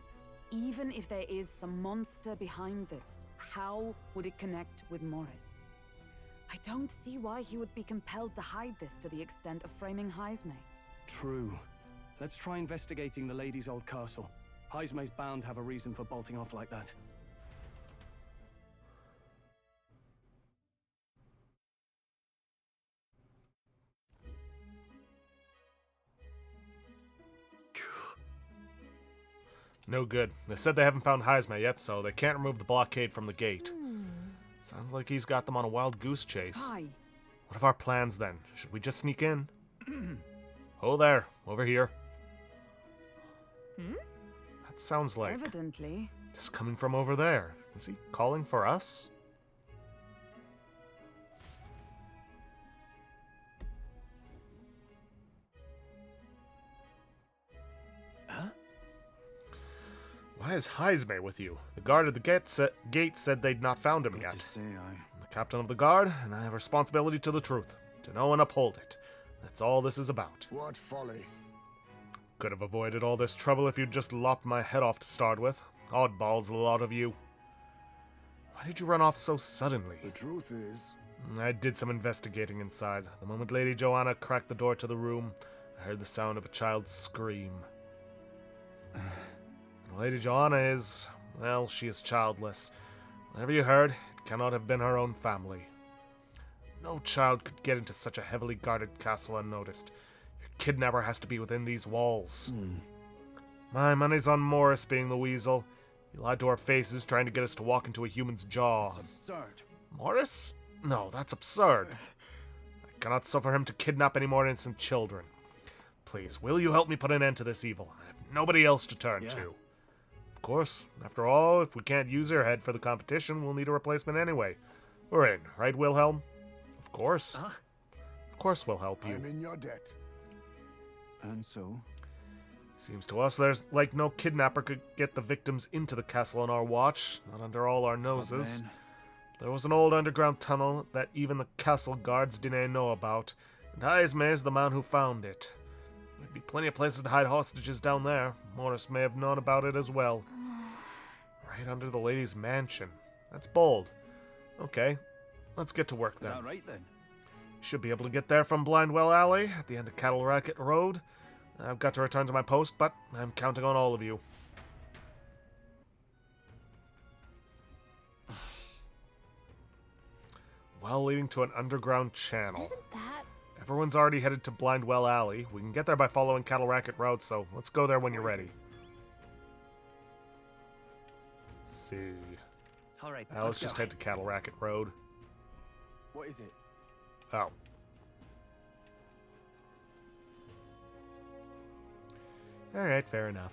Even if there is some monster behind this, how would it connect with Morris? I don't see why he would be compelled to hide this to the extent of framing Heismay. True. Let's try investigating the lady's old castle. Heismay's bound to have a reason for bolting off like that. No good. They said they haven't found Heismay yet, so they can't remove the blockade from the gate. Sounds like he's got them on a wild goose chase. Hi. What of our plans then? Should we just sneak in? Oh there, over here. That sounds like... Evidently. It's coming from over there. Is he calling for us? Huh? Why is Heismay with you? The guard at the gate said they'd not found him yet. I'm the captain of the guard, and I have responsibility to the truth. To know and uphold it. That's all this is about. What folly. Could have avoided all this trouble if you'd just lopped my head off to start with. Oddballs, a lot of you. Why did you run off so suddenly? The truth is... I did some investigating inside. The moment Lady Joanna cracked the door to the room, I heard the sound of a child's scream. Lady Joanna is... well, she is childless. Whatever you heard, it cannot have been her own family. No child could get into such a heavily guarded castle unnoticed. Your kidnapper has to be within these walls. My money's on Morris being the weasel. He lied to our faces, trying to get us to walk into a human's jaws. That's absurd. Morris? No, that's absurd. I cannot suffer him to kidnap any more innocent children. Please, will you help me put an end to this evil? I have nobody else to turn to. Of course, after all, if we can't use her head for the competition, we'll need a replacement anyway. We're in, right, Wilhelm? Of course. Of course we'll help you. I'm in your debt. And so? Seems to us there's like no kidnapper could get the victims into the castle on our watch, not under all our noses. There was an old underground tunnel that even the castle guards didn't know about, and Heismay is the man who found it. There'd be plenty of places to hide hostages down there. Morris may have known about it as well. Right under the lady's mansion. That's bold. Okay, let's get to work then. Is that right then? Should be able to get there from Blindwell Alley at the end of Cattle Racket Road. I've got to return to my post, but I'm counting on all of you. Well, leading to an underground channel. Isn't that... Everyone's already headed to Blindwell Alley. We can get there by following Cattle Racket Road, so let's go there when you're ready. Let's see. All right, Let's just head to Cattle Racket Road. What is it? Oh. Alright, fair enough.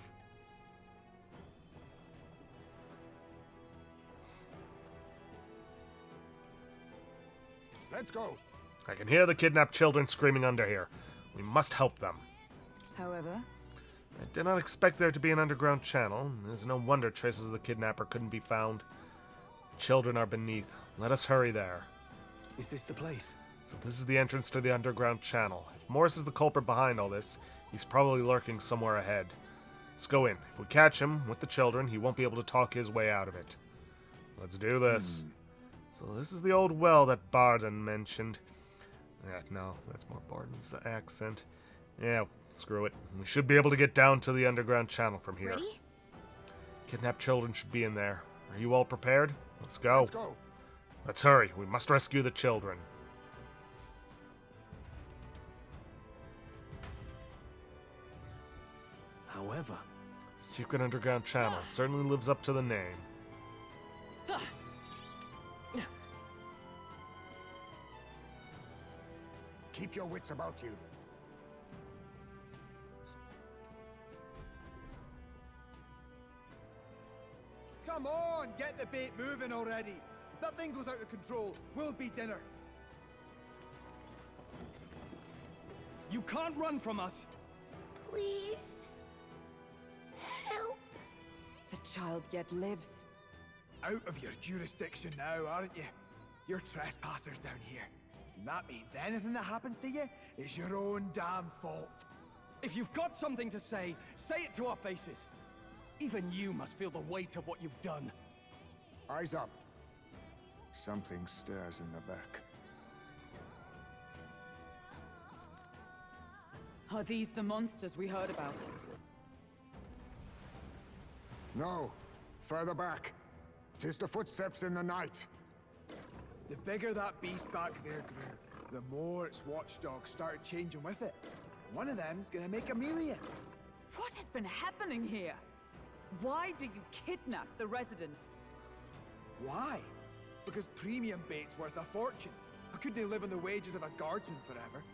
Let's go. I can hear the kidnapped children screaming under here. We must help them. However, I did not expect there to be an underground channel. There's no wonder traces of the kidnapper couldn't be found. The children are beneath. Let us hurry there. Is this the place? So this is the entrance to the underground channel. If Morris is the culprit behind all this, he's probably lurking somewhere ahead. Let's go in. If we catch him with the children, he won't be able to talk his way out of it. Let's do this. So this is the old well that Barden mentioned. No, that's more Barden's accent. Yeah, Screw it. We should be able to get down to the underground channel from here. Ready? Kidnapped children should be in there. Are you all prepared? Let's go. Let's go. Let's hurry. We must rescue the children. However, Secret underground channel certainly lives up to the name. Keep your wits about you. Come on, get the bait moving already. If that thing goes out of control, we'll be dinner. you can't run from us. Please. Help. The child yet lives. Out of your jurisdiction now, aren't you? You're trespassers down here. And that means anything that happens to you is your own damn fault. If you've got something to say it to our faces. Even you must feel the weight of what you've done. Eyes up. Something stirs in the back. Are these the monsters we heard about? No. Further back. 'Tis the footsteps in the night. The bigger that beast back there grew, the more its watchdogs started changing with it. One of them's gonna make a meal of you. What has been happening here? Why do you kidnap the residents? Why? Because premium bait's worth a fortune. I couldn't live on the wages of a guardsman forever.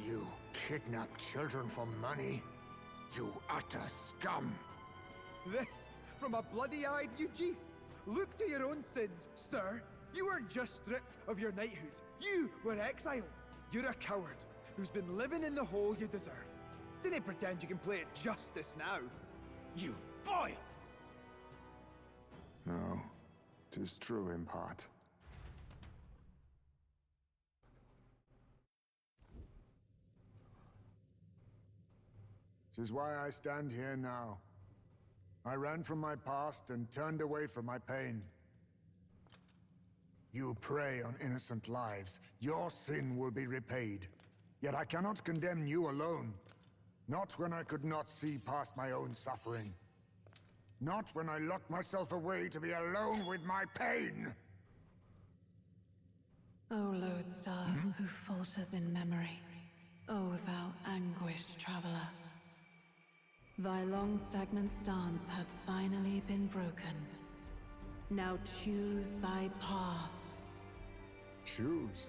You kidnap children for money? You utter scum! This from a bloody-eyed Eugene. Look to your own sins, sir. You weren't just stripped of your knighthood. You were exiled. You're a coward who's been living in the hole you deserve. Didn't pretend you can play at justice now. You foil! No, 'tis true in part. Tis why I stand here now. I ran from my past and turned away from my pain. You prey on innocent lives. Your sin will be repaid. Yet I cannot condemn you alone. Not when I could not see past my own suffering. Not when I locked myself away to be alone with my pain! O lodestar, who falters in memory, O thou anguished traveler. Thy long stagnant stance hath finally been broken. Now choose thy path. Choose?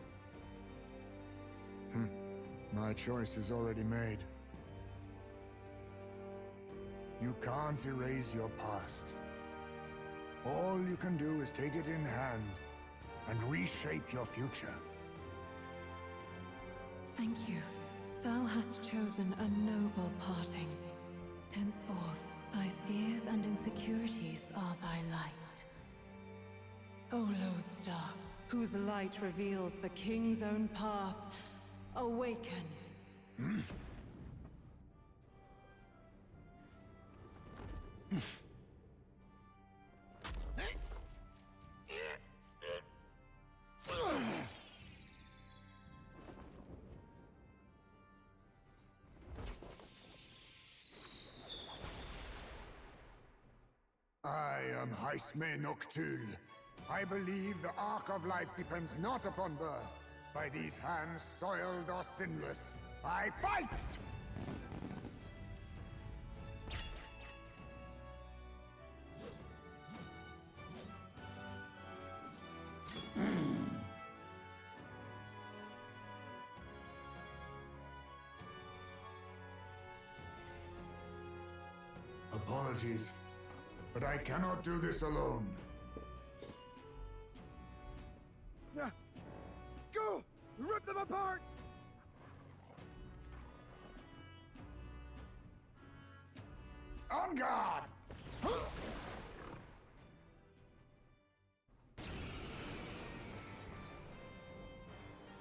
My choice is already made. You can't erase your past. All you can do is take it in hand and reshape your future. Thank you. Thou hast chosen a noble parting. Henceforth, thy fears and insecurities are thy light. O lodestar, whose light reveals the king's own path, awaken. I am Haisme Noctul. I believe the arc of life depends not upon birth. By these hands, soiled or sinless, I fight! Apologies, but I cannot do this alone. Go! Rip them apart! On guard!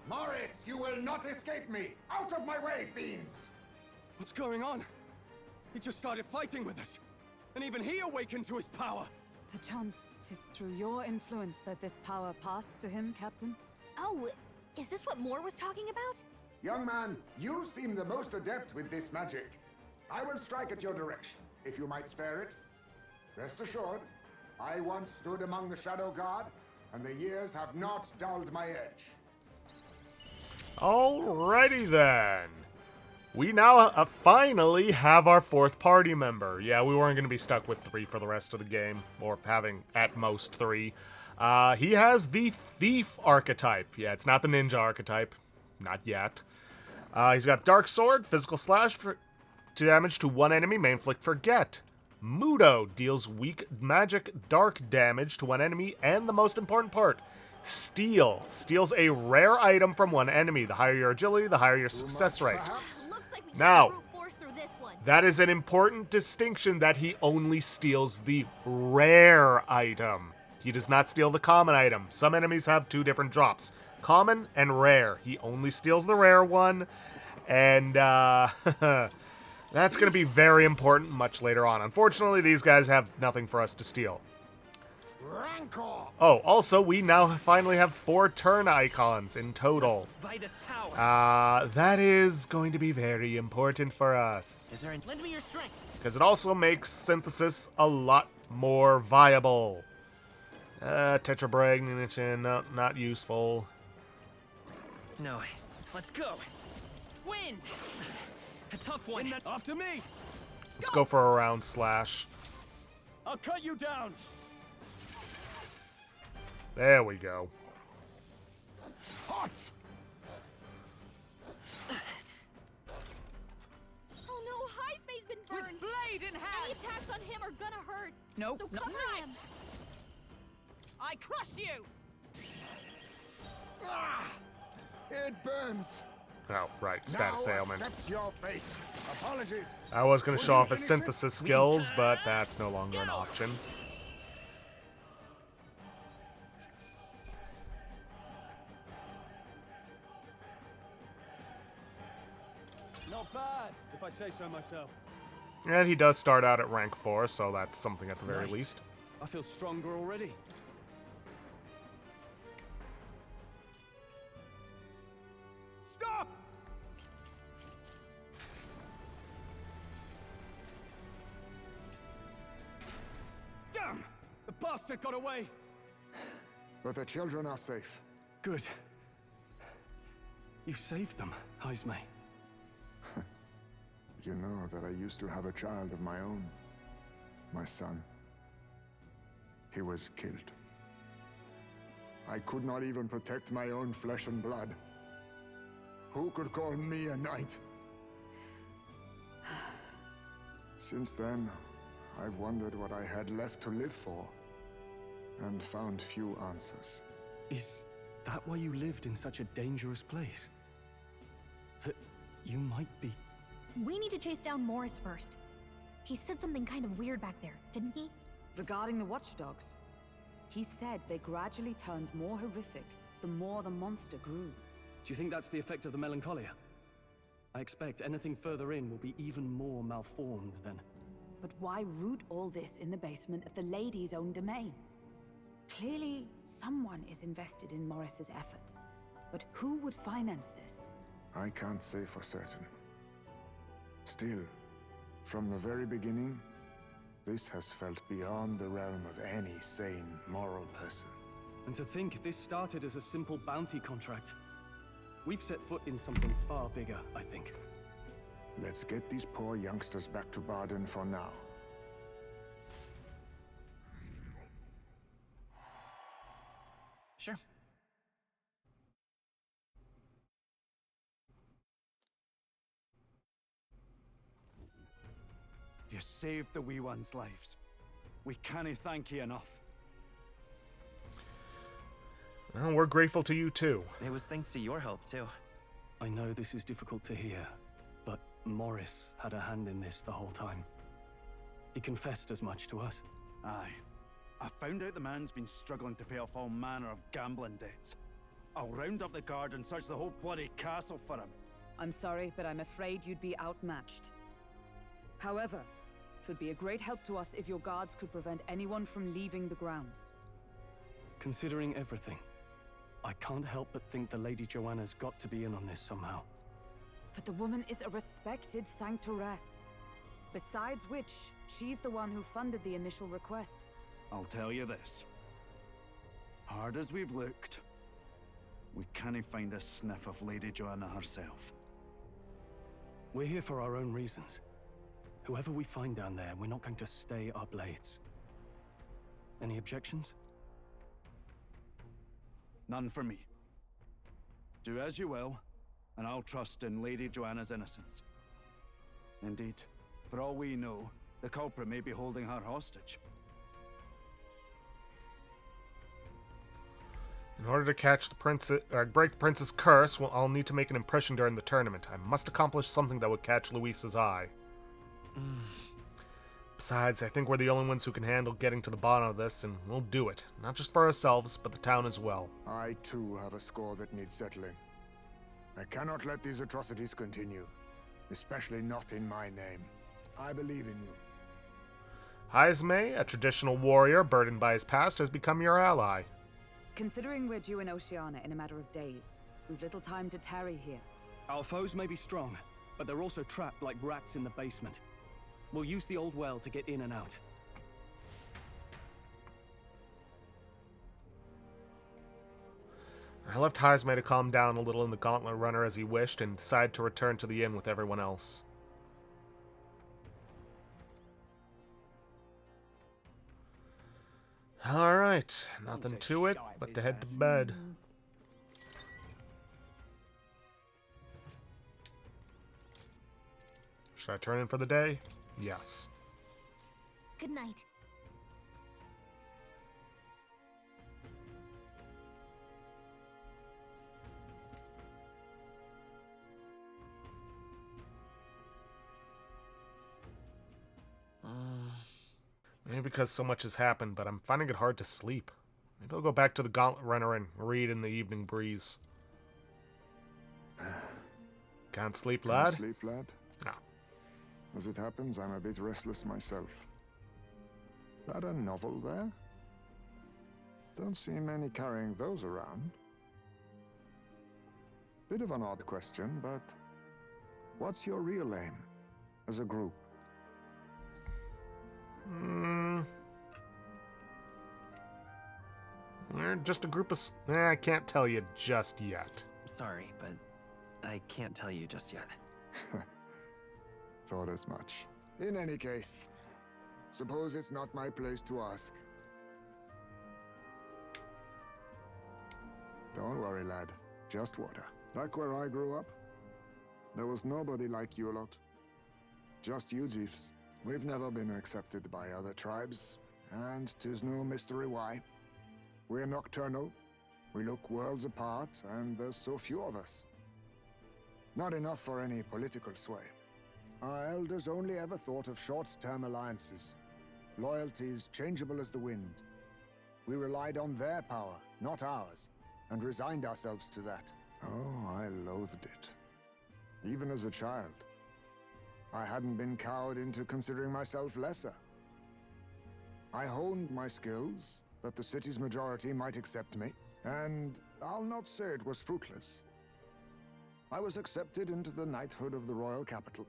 Morris, you will not escape me! Out of my way, fiends! What's going on? He just started fighting with us. And even he awakened to his power. Perchance 'tis through your influence that this power passed to him, Captain? Oh, is this what Moore was talking about? Young man, you seem the most adept with this magic. I will strike at your direction, if you might spare it. Rest assured, I once stood among the Shadow Guard, and the years have not dulled my edge. Alrighty then. We now finally have our fourth party member. Yeah, we weren't going to be stuck with 3 for the rest of the game, or having at most 3. He has the Thief archetype. Yeah, it's not the Ninja archetype. Not yet. He's got Dark Sword, Physical Slash for damage to one enemy, may inflict Forget. Mudo deals weak magic dark damage to one enemy, and the most important part, Steal. Steals a rare item from one enemy. The higher your agility, the higher your success rate. Now, that is an important distinction that he only steals the rare item. He does not steal the common item. Some enemies have 2 different drops. Common and rare. He only steals the rare one. And, that's going to be very important much later on. Unfortunately, these guys have nothing for us to steal. Oh, also, we now finally have 4 turn icons in total. That is going to be very important for us. Lend me your strength. Because it also makes synthesis a lot more viable. Tetrabragnition, no, not useful. No, let's go. Wind! A tough one. After me! Let's go for a round slash. I'll cut you down! There we go. Hot! Oh no, Highsmay's been burned! With blade in hand! Any attacks on him are gonna hurt! Nope, So not cover him! I crush you! Ah, it burns. Oh, right, status now ailment. Accept your fate. Apologies. I was going to show off his synthesis skills, but that's no longer an option. Not bad, if I say so myself. And he does start out at rank 4, so that's something at the very Nice. least. I feel stronger already. Stop! Damn! The bastard got away! But the children are safe. Good. You saved them, Highsmay. You know that I used to have a child of my own. My son. He was killed. I could not even protect my own flesh and blood. Who could call me a knight? Since then, I've wondered what I had left to live for, and found few answers. Is that why you lived in such a dangerous place? That you might be... We need to chase down Morris first. He said something kind of weird back there, didn't he? Regarding the watchdogs, he said they gradually turned more horrific the more the monster grew. Do you think that's the effect of the melancholia? I expect anything further in will be even more malformed then. But why root all this in the basement of the lady's own domain? Clearly, someone is invested in Morris's efforts. But who would finance this? I can't say for certain. Still, from the very beginning, this has felt beyond the realm of any sane, moral person. And to think this started as a simple bounty contract. We've set foot in something far bigger, I think. Let's get these poor youngsters back to Barden for now. Sure. You saved the wee ones' lives. We can't thank you enough. Well, we're grateful to you too. It was thanks to your help, too. I know this is difficult to hear, but Morris had a hand in this the whole time. He confessed as much to us. Aye. I found out the man's been struggling to pay off all manner of gambling debts. I'll round up the guard and search the whole bloody castle for him. I'm sorry, but I'm afraid you'd be outmatched. However, it would be a great help to us if your guards could prevent anyone from leaving the grounds. Considering everything, I can't help but think the Lady Joanna's got to be in on this somehow. But the woman is a respected sanctoress. Besides which, she's the one who funded the initial request. I'll tell you this. Hard as we've looked, we can't find a sniff of Lady Joanna herself. We're here for our own reasons. Whoever we find down there, we're not going to stay our blades. Any objections? None for me. Do as you will, and I'll trust in Lady Joanna's innocence. Indeed, for all we know, the culprit may be holding her hostage. In order to catch the princess, or break the prince's curse, well, I'll need to make an impression during the tournament. I must accomplish something that would catch Luisa's eye. Besides, I think we're the only ones who can handle getting to the bottom of this, and we'll do it. Not just for ourselves, but the town as well. I, too, have a score that needs settling. I cannot let these atrocities continue, especially not in my name. I believe in you. Haisme, a traditional warrior burdened by his past, has become your ally. Considering we're due in Oceania in a matter of days, we've little time to tarry here. Our foes may be strong, but they're also trapped like rats in the basement. We'll use the old well to get in and out. I left Haisme to calm down a little in the Gauntlet Runner as he wished, and decided to return to the inn with everyone else. Alright, nothing to it but to head to bed. Should I turn in for the day? Yes. Good night. Maybe because so much has happened, but I'm finding it hard to sleep. Maybe I'll go back to the Gauntlet Runner and read in the evening breeze. Can't sleep, lad? Can't sleep, lad? No. As it happens, I'm a bit restless myself. That a novel there? Don't see many carrying those around. Bit of an odd question, but what's your real aim as a group? We're just a group of... I can't tell you just yet. Sorry, but I can't tell you just yet. Thought as much. In any case, suppose it's not my place to ask. Don't worry, lad. Just water. Back where I grew up, there was nobody like you lot. Just you chiefs. We've never been accepted by other tribes, and 'tis no mystery why. We're nocturnal, we look worlds apart, and there's so few of us. Not enough for any political sway. Our elders only ever thought of short-term alliances, loyalties changeable as the wind. We relied on their power, not ours, and resigned ourselves to that. Oh, I loathed it. Even as a child. I hadn't been cowed into considering myself lesser. I honed my skills, that the city's majority might accept me, and I'll not say it was fruitless. I was accepted into the knighthood of the royal capital.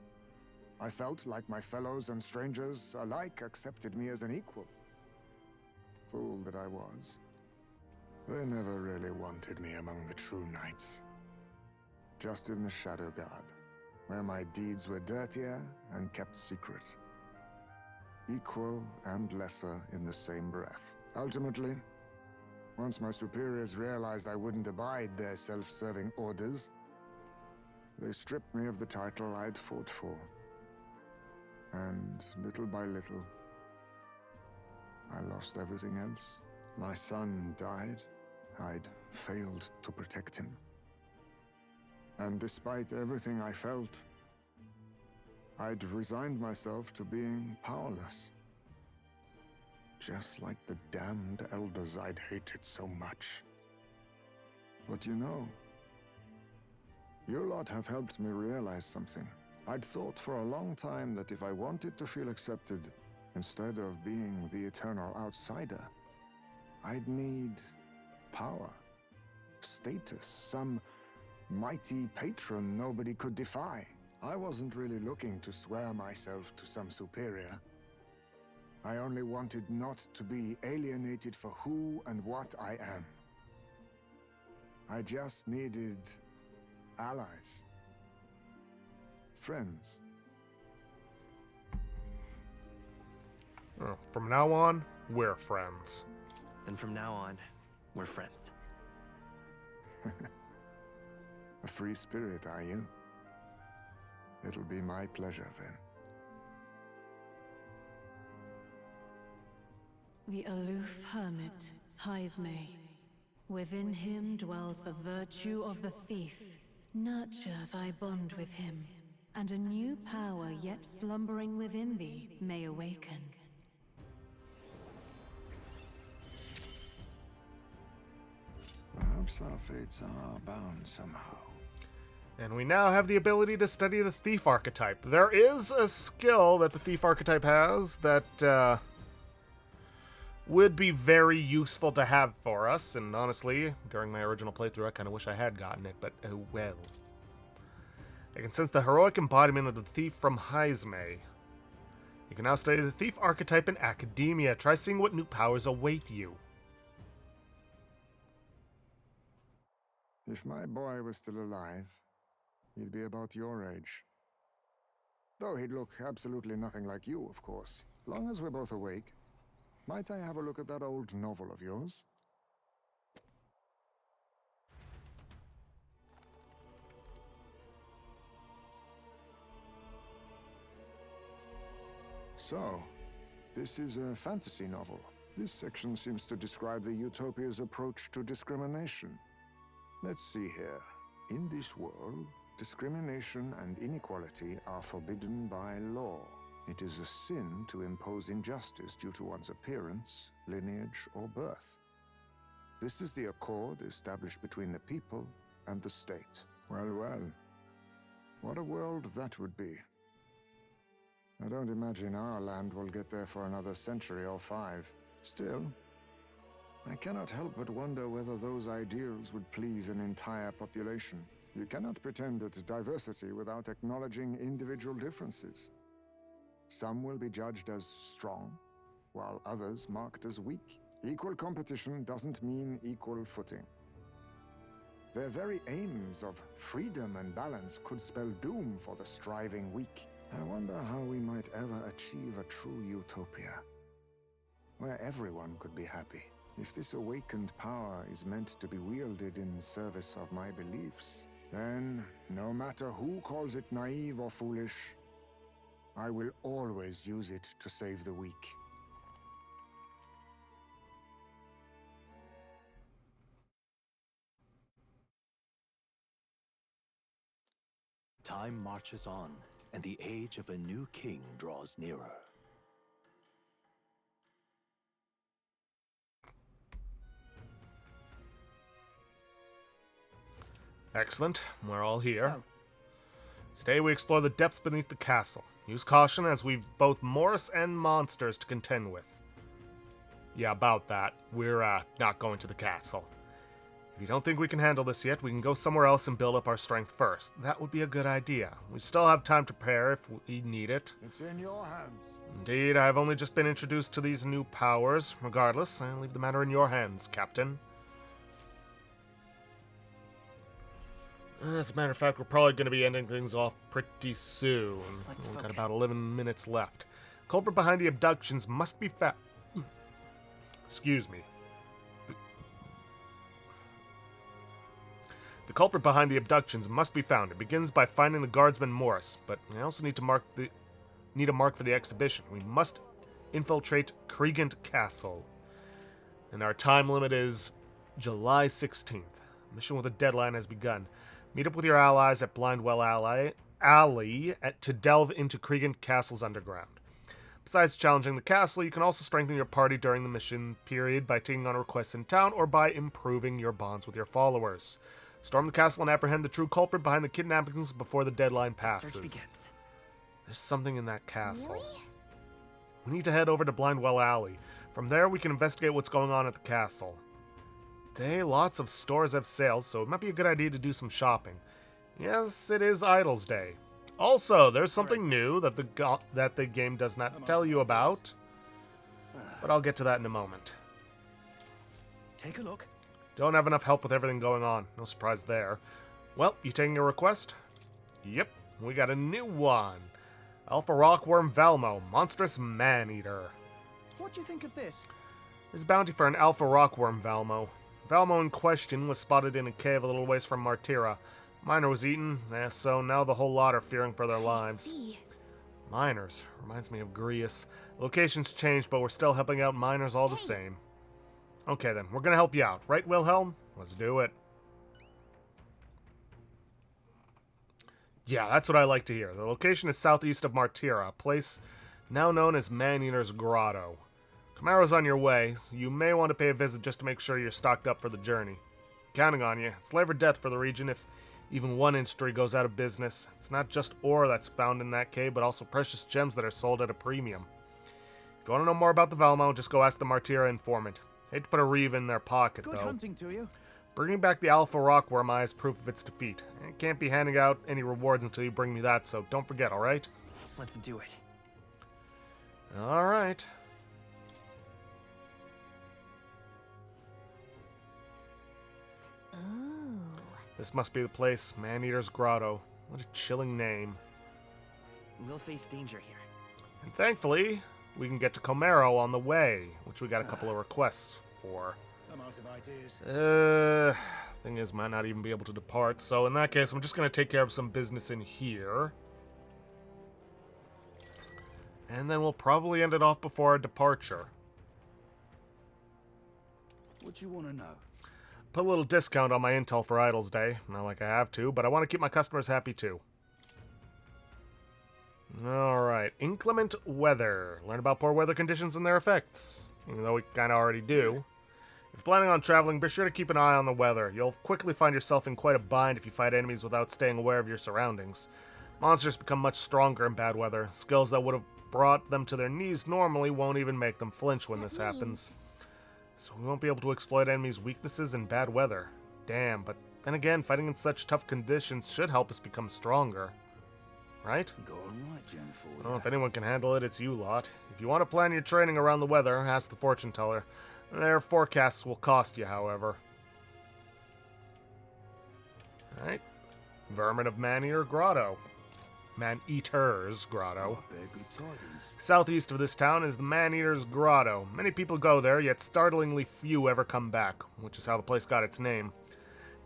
I felt like my fellows and strangers alike accepted me as an equal. Fool that I was. They never really wanted me among the true knights. Just in the Shadow Guard, where my deeds were dirtier and kept secret. Equal and lesser in the same breath. Ultimately, once my superiors realized I wouldn't abide their self-serving orders, they stripped me of the title I'd fought for. And little by little, I lost everything else. My son died. I'd failed to protect him. And despite everything I felt, I'd resigned myself to being powerless. Just like the damned elders I'd hated so much. But you know, you lot have helped me realize something. I'd thought for a long time that if I wanted to feel accepted, instead of being the eternal outsider, I'd need power, status, some mighty patron nobody could defy. I wasn't really looking to swear myself to some superior. I only wanted not to be alienated for who and what I am. I just needed allies. Friends. Oh, from now on, we're friends. Then from now on, we're friends. A free spirit, are you? It'll be my pleasure then. The aloof hermit, Heismay. Within him dwells the virtue of the thief. Nurture thy bond with him, and a new power yet slumbering within thee may awaken. Perhaps our fates are bound somehow. And we now have the ability to study the thief archetype. There is a skill that the thief archetype has that would be very useful to have for us, and honestly, during my original playthrough, I kind of wish I had gotten it, but oh well. I can sense the heroic embodiment of the thief from Heismay. You can now study the thief archetype in academia. Try seeing what new powers await you. If my boy was still alive, he'd be about your age. Though he'd look absolutely nothing like you, of course. Long as we're both awake. Might I have a look at that old novel of yours? So, this is a fantasy novel. This section seems to describe the Utopia's approach to discrimination. Let's see here. In this world, discrimination and inequality are forbidden by law. It is a sin to impose injustice due to one's appearance, lineage, or birth. This is the accord established between the people and the state. Well, well. What a world that would be. I don't imagine our land will get there for another century or 5. Still, I cannot help but wonder whether those ideals would please an entire population. You cannot pretend at diversity without acknowledging individual differences. Some will be judged as strong, while others marked as weak. Equal competition doesn't mean equal footing. Their very aims of freedom and balance could spell doom for the striving weak. I wonder how we might ever achieve a true utopia, where everyone could be happy. If this awakened power is meant to be wielded in service of my beliefs, then, no matter who calls it naive or foolish, I will always use it to save the weak. Time marches on, and the age of a new king draws nearer. Excellent. We're all here. Today we explore the depths beneath the castle. Use caution as we've both Morris and monsters to contend with. Yeah, about that. We're not going to the castle. If you don't think we can handle this yet, we can go somewhere else and build up our strength first. That would be a good idea. We still have time to prepare if we need it. It's in your hands. Indeed, I've only just been introduced to these new powers. Regardless, I'll leave the matter in your hands, Captain. As a matter of fact, we're probably going to be ending things off pretty soon. We've got about 11 minutes left. Culprit behind the abductions must be found. Excuse me. The culprit behind the abductions must be found. It begins by finding the guardsman Morris, but we also need a mark for the exhibition. We must infiltrate Kriegent Castle. And our time limit is July 16th. Mission with a deadline has begun. Meet up with your allies at Blindwell Alley to delve into Kriegent Castle's underground. Besides challenging the castle, you can also strengthen your party during the mission period by taking on requests in town or by improving your bonds with your followers. Storm the castle and apprehend the true culprit behind the kidnappings before the deadline passes. There's something in that castle. Really? We need to head over to Blindwell Alley. From there, we can investigate what's going on at the castle. Today, lots of stores have sales, so it might be a good idea to do some shopping. Yes, it is Idols Day. Also, there's something new that the game does not tell you about, but I'll get to that in a moment. Take a look. Don't have enough help with everything going on. No surprise there. Well, you taking a request? Yep, we got a new one. Alpha Rockworm Velmo, Monstrous Man-Eater. What do you think of this? There's a bounty for an Alpha Rockworm Velmo. Velmo in question was spotted in a cave a little ways from Martira. Miner was eaten, so now the whole lot are fearing for their lives. See. Miners. Reminds me of Grius. Location's changed, but we're still helping out miners all the same. Okay then, we're gonna help you out. Right, Wilhelm? Let's do it. Yeah, that's what I like to hear. The location is southeast of Martira, a place now known as Man-Eater's Grotto. Camaro's on your way, so you may want to pay a visit just to make sure you're stocked up for the journey. Counting on you. It's life or death for the region if even one industry goes out of business. It's not just ore that's found in that cave, but also precious gems that are sold at a premium. If you want to know more about the Velmo, just go ask the Martira informant. Hate to put a reeve in their pocket, Good though. hunting to you. Bringing back the Alpha Rockworm Eye is proof of its defeat. I can't be handing out any rewards until you bring me that, so don't forget, alright? Let's do it. Alright. Ooh. This must be the place, Man-Eater's Grotto. What a chilling name. We'll face danger here. And thankfully, we can get to Comero on the way, which we got a couple of requests for. I'm out of ideas. Thing is, might not even be able to depart, so in that case, I'm just going to take care of some business in here. And then we'll probably end it off before our departure. What do you want to know? Put a little discount on my intel for Idols Day. Not like I have to, but I want to keep my customers happy too. Alright, inclement weather. Learn about poor weather conditions and their effects. Even though we kind of already do. If you're planning on traveling, be sure to keep an eye on the weather. You'll quickly find yourself in quite a bind if you fight enemies without staying aware of your surroundings. Monsters become much stronger in bad weather. Skills that would have brought them to their knees normally won't even make them flinch when this happens. So we won't be able to exploit enemies' weaknesses in bad weather. Damn, but then again, fighting in such tough conditions should help us become stronger. Right? Got a right gem for you. Well, if anyone can handle it, it's you lot. If you want to plan your training around the weather, ask the fortune teller. Their forecasts will cost you, however. Alright. Vermin of Man-Eater Grotto. Man-Eater's Grotto. Bear good tidings. Southeast of this town is the Man-Eater's Grotto. Many people go there, yet startlingly few ever come back, which is how the place got its name.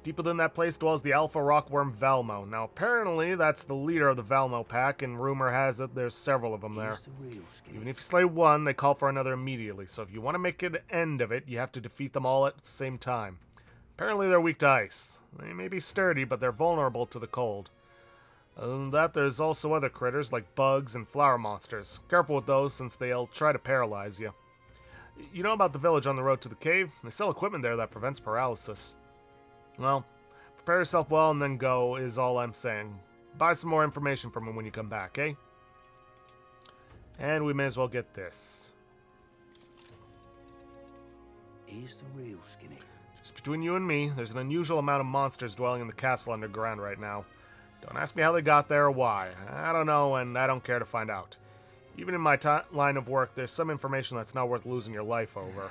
Deep within that place dwells the Alpha Rockworm Velmo. Now, apparently, that's the leader of the Velmo pack, and rumor has it there's several of them there. Even if you slay one, they call for another immediately, so if you want to make an end of it, you have to defeat them all at the same time. Apparently, they're weak to ice. They may be sturdy, but they're vulnerable to the cold. Other than that, there's also other critters like bugs and flower monsters. Careful with those, since they'll try to paralyze you. You know about the village on the road to the cave? They sell equipment there that prevents paralysis. Well, prepare yourself well and then go, is all I'm saying. Buy some more information from him when you come back, eh? And we may as well get this. Here's the real skinny. Just between you and me, there's an unusual amount of monsters dwelling in the castle underground right now. Don't ask me how they got there or why. I don't know, and I don't care to find out. Even in my line of work, there's some information that's not worth losing your life over.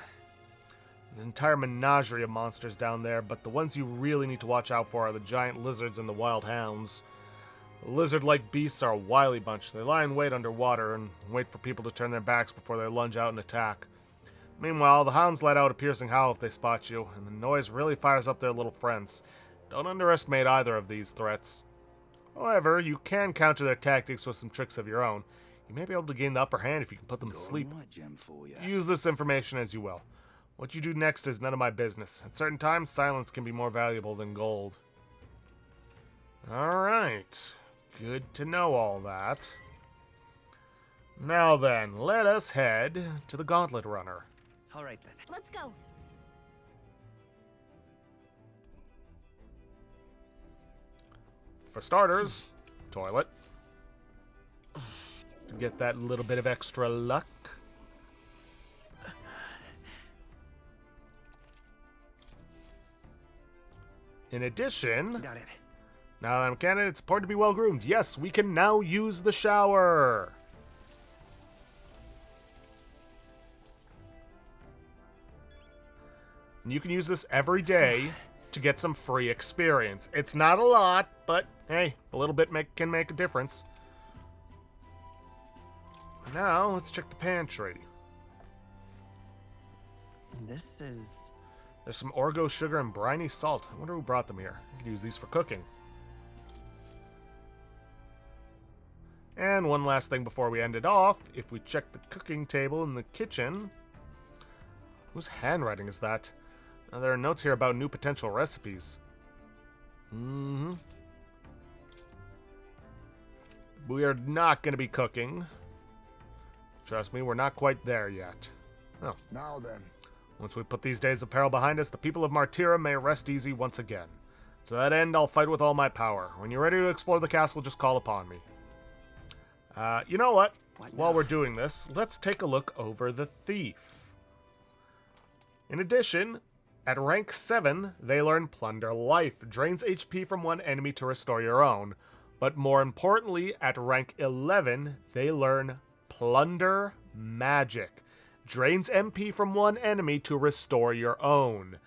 There's an entire menagerie of monsters down there, but the ones you really need to watch out for are the giant lizards and the wild hounds. The lizard-like beasts are a wily bunch. They lie in wait underwater and wait for people to turn their backs before they lunge out and attack. Meanwhile, the hounds let out a piercing howl if they spot you, and the noise really fires up their little friends. Don't underestimate either of these threats. However, you can counter their tactics with some tricks of your own. You may be able to gain the upper hand if you can put them to sleep. Right gem for you. Use this information as you will. What you do next is none of my business. At certain times, silence can be more valuable than gold. Alright. Good to know all that. Now then, let us head to the Gauntlet Runner. Alright then. Let's go. For starters, toilet. To get that little bit of extra luck. In addition, Got it. now that I'm a candidate, it's important to be well groomed. Yes, we can now use the shower. And you can use this every day to get some free experience. It's not a lot, but hey, a little bit can make a difference. Now, let's check the pantry. This is... There's some Orgo sugar and briny salt. I wonder who brought them here. I could use these for cooking. And one last thing before we end it off. If we check the cooking table in the kitchen... Whose handwriting is that? Now, there are notes here about new potential recipes. We are not going to be cooking. Trust me, we're not quite there yet. Oh. Now then. Once we put these days of peril behind us, the people of Martira may rest easy once again. To that end, I'll fight with all my power. When you're ready to explore the castle, just call upon me. You know what? While we're doing this, let's take a look over the thief. In addition, at rank 7, they learn Plunder Life. Drains HP from one enemy to restore your own. But more importantly, at rank 11, they learn Plunder Magic. Drains MP from one enemy to restore your own.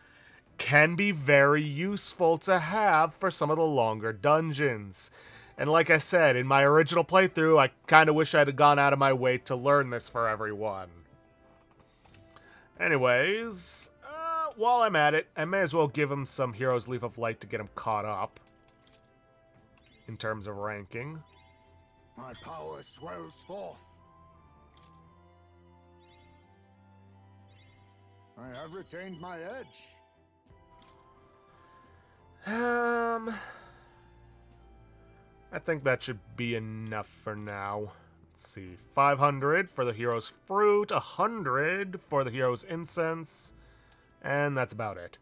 Can be very useful to have for some of the longer dungeons. And like I said, in my original playthrough, I kind of wish I'd have gone out of my way to learn this for everyone. Anyways, while I'm at it, I may as well give him some Hero's Leaf of Light to get him caught up. In terms of ranking. My power swells forth. I have retained my edge. I think that should be enough for now. Let's see. 500 for the hero's fruit, 100 for the hero's incense, and that's about it.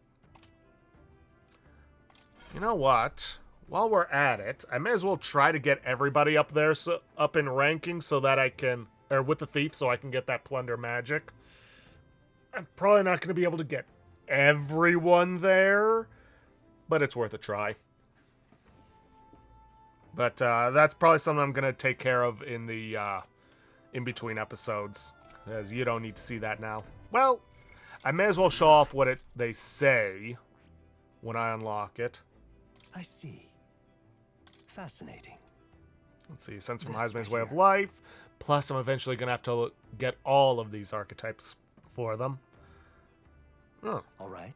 You know what? While we're at it, I may as well try to get everybody up there, up in ranking, so that I can, or with the thief, so I can get that plunder magic. I'm probably not going to be able to get everyone there, but it's worth a try. But that's probably something I'm going to take care of in the in-between episodes, as you don't need to see that now. Well, I may as well show off what they say when I unlock it. I see. Fascinating. Let's see, Sense from Heisman's Way of Life. Plus, I'm eventually going to have to get all of these archetypes for them. Oh. All right.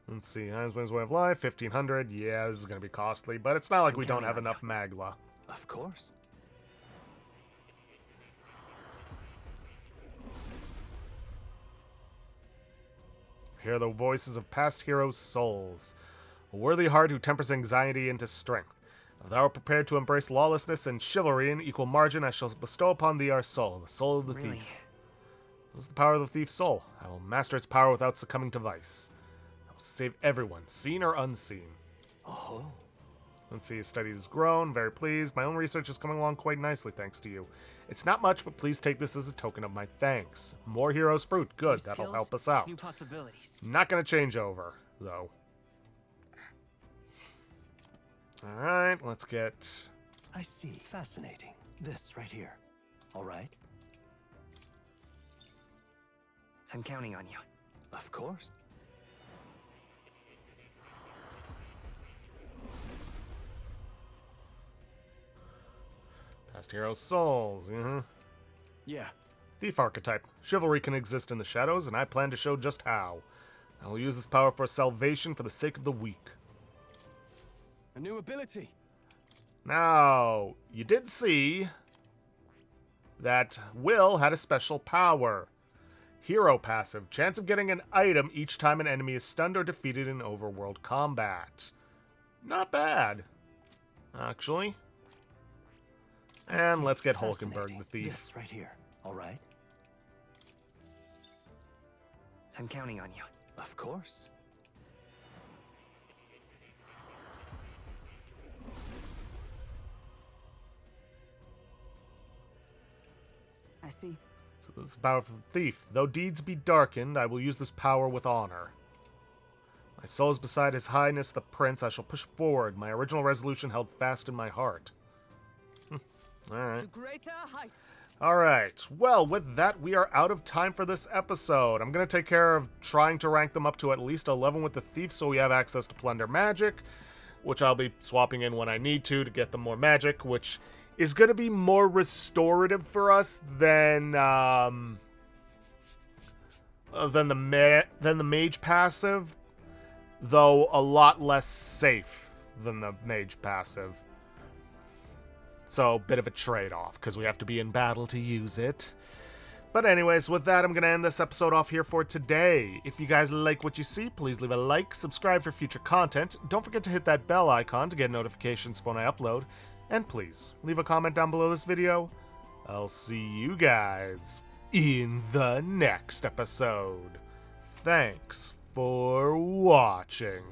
Let's see, Heisman's Way of Life, 1,500. Yeah, this is going to be costly, but it's not like we don't have enough Magla. Of course. Hear the voices of past heroes' souls. A worthy heart who tempers anxiety into strength. If thou art prepared to embrace lawlessness and chivalry in equal margin, I shall bestow upon thee our soul, the soul of the thief. This is the power of the thief's soul. I will master its power without succumbing to vice. I will save everyone, seen or unseen. Oh. Let's see, his study has grown. Very pleased. My own research is coming along quite nicely, thanks to you. It's not much, but please take this as a token of my thanks. More heroes' fruit. Good, that'll help us out. New possibilities. Not going to change over, though. Alright, let's get... I see. Fascinating. This right here. All right. I'm counting on you. Of course. Past heroes' souls. Yeah. Thief archetype. Chivalry can exist in the shadows, and I plan to show just how. I will use this power for salvation for the sake of the weak. A new ability. Now, you did see that Will had a special power. Hero passive. Chance of getting an item each time an enemy is stunned or defeated in overworld combat. Not bad, actually. And let's get Hulkenberg the thief. This right here. All right. I'm counting on you. Of course. I see. So this is the power of the thief. Though deeds be darkened, I will use this power with honor. My soul is beside His Highness the Prince. I shall push forward. My original resolution held fast in my heart. Alright. To greater heights. Alright. Well, with that, we are out of time for this episode. I'm going to take care of trying to rank them up to at least 11 with the Thief so we have access to Plunder Magic, which I'll be swapping in when I need to get them more magic, which is going to be more restorative for us than the mage passive, though a lot less safe than the mage passive. So, bit of a trade-off, because we have to be in battle to use it. But anyways, with that, I'm going to end this episode off here for today. If you guys like what you see, please leave a like, subscribe for future content. Don't forget to hit that bell icon to get notifications when I upload. And please, leave a comment down below this video. I'll see you guys in the next episode. Thanks for watching.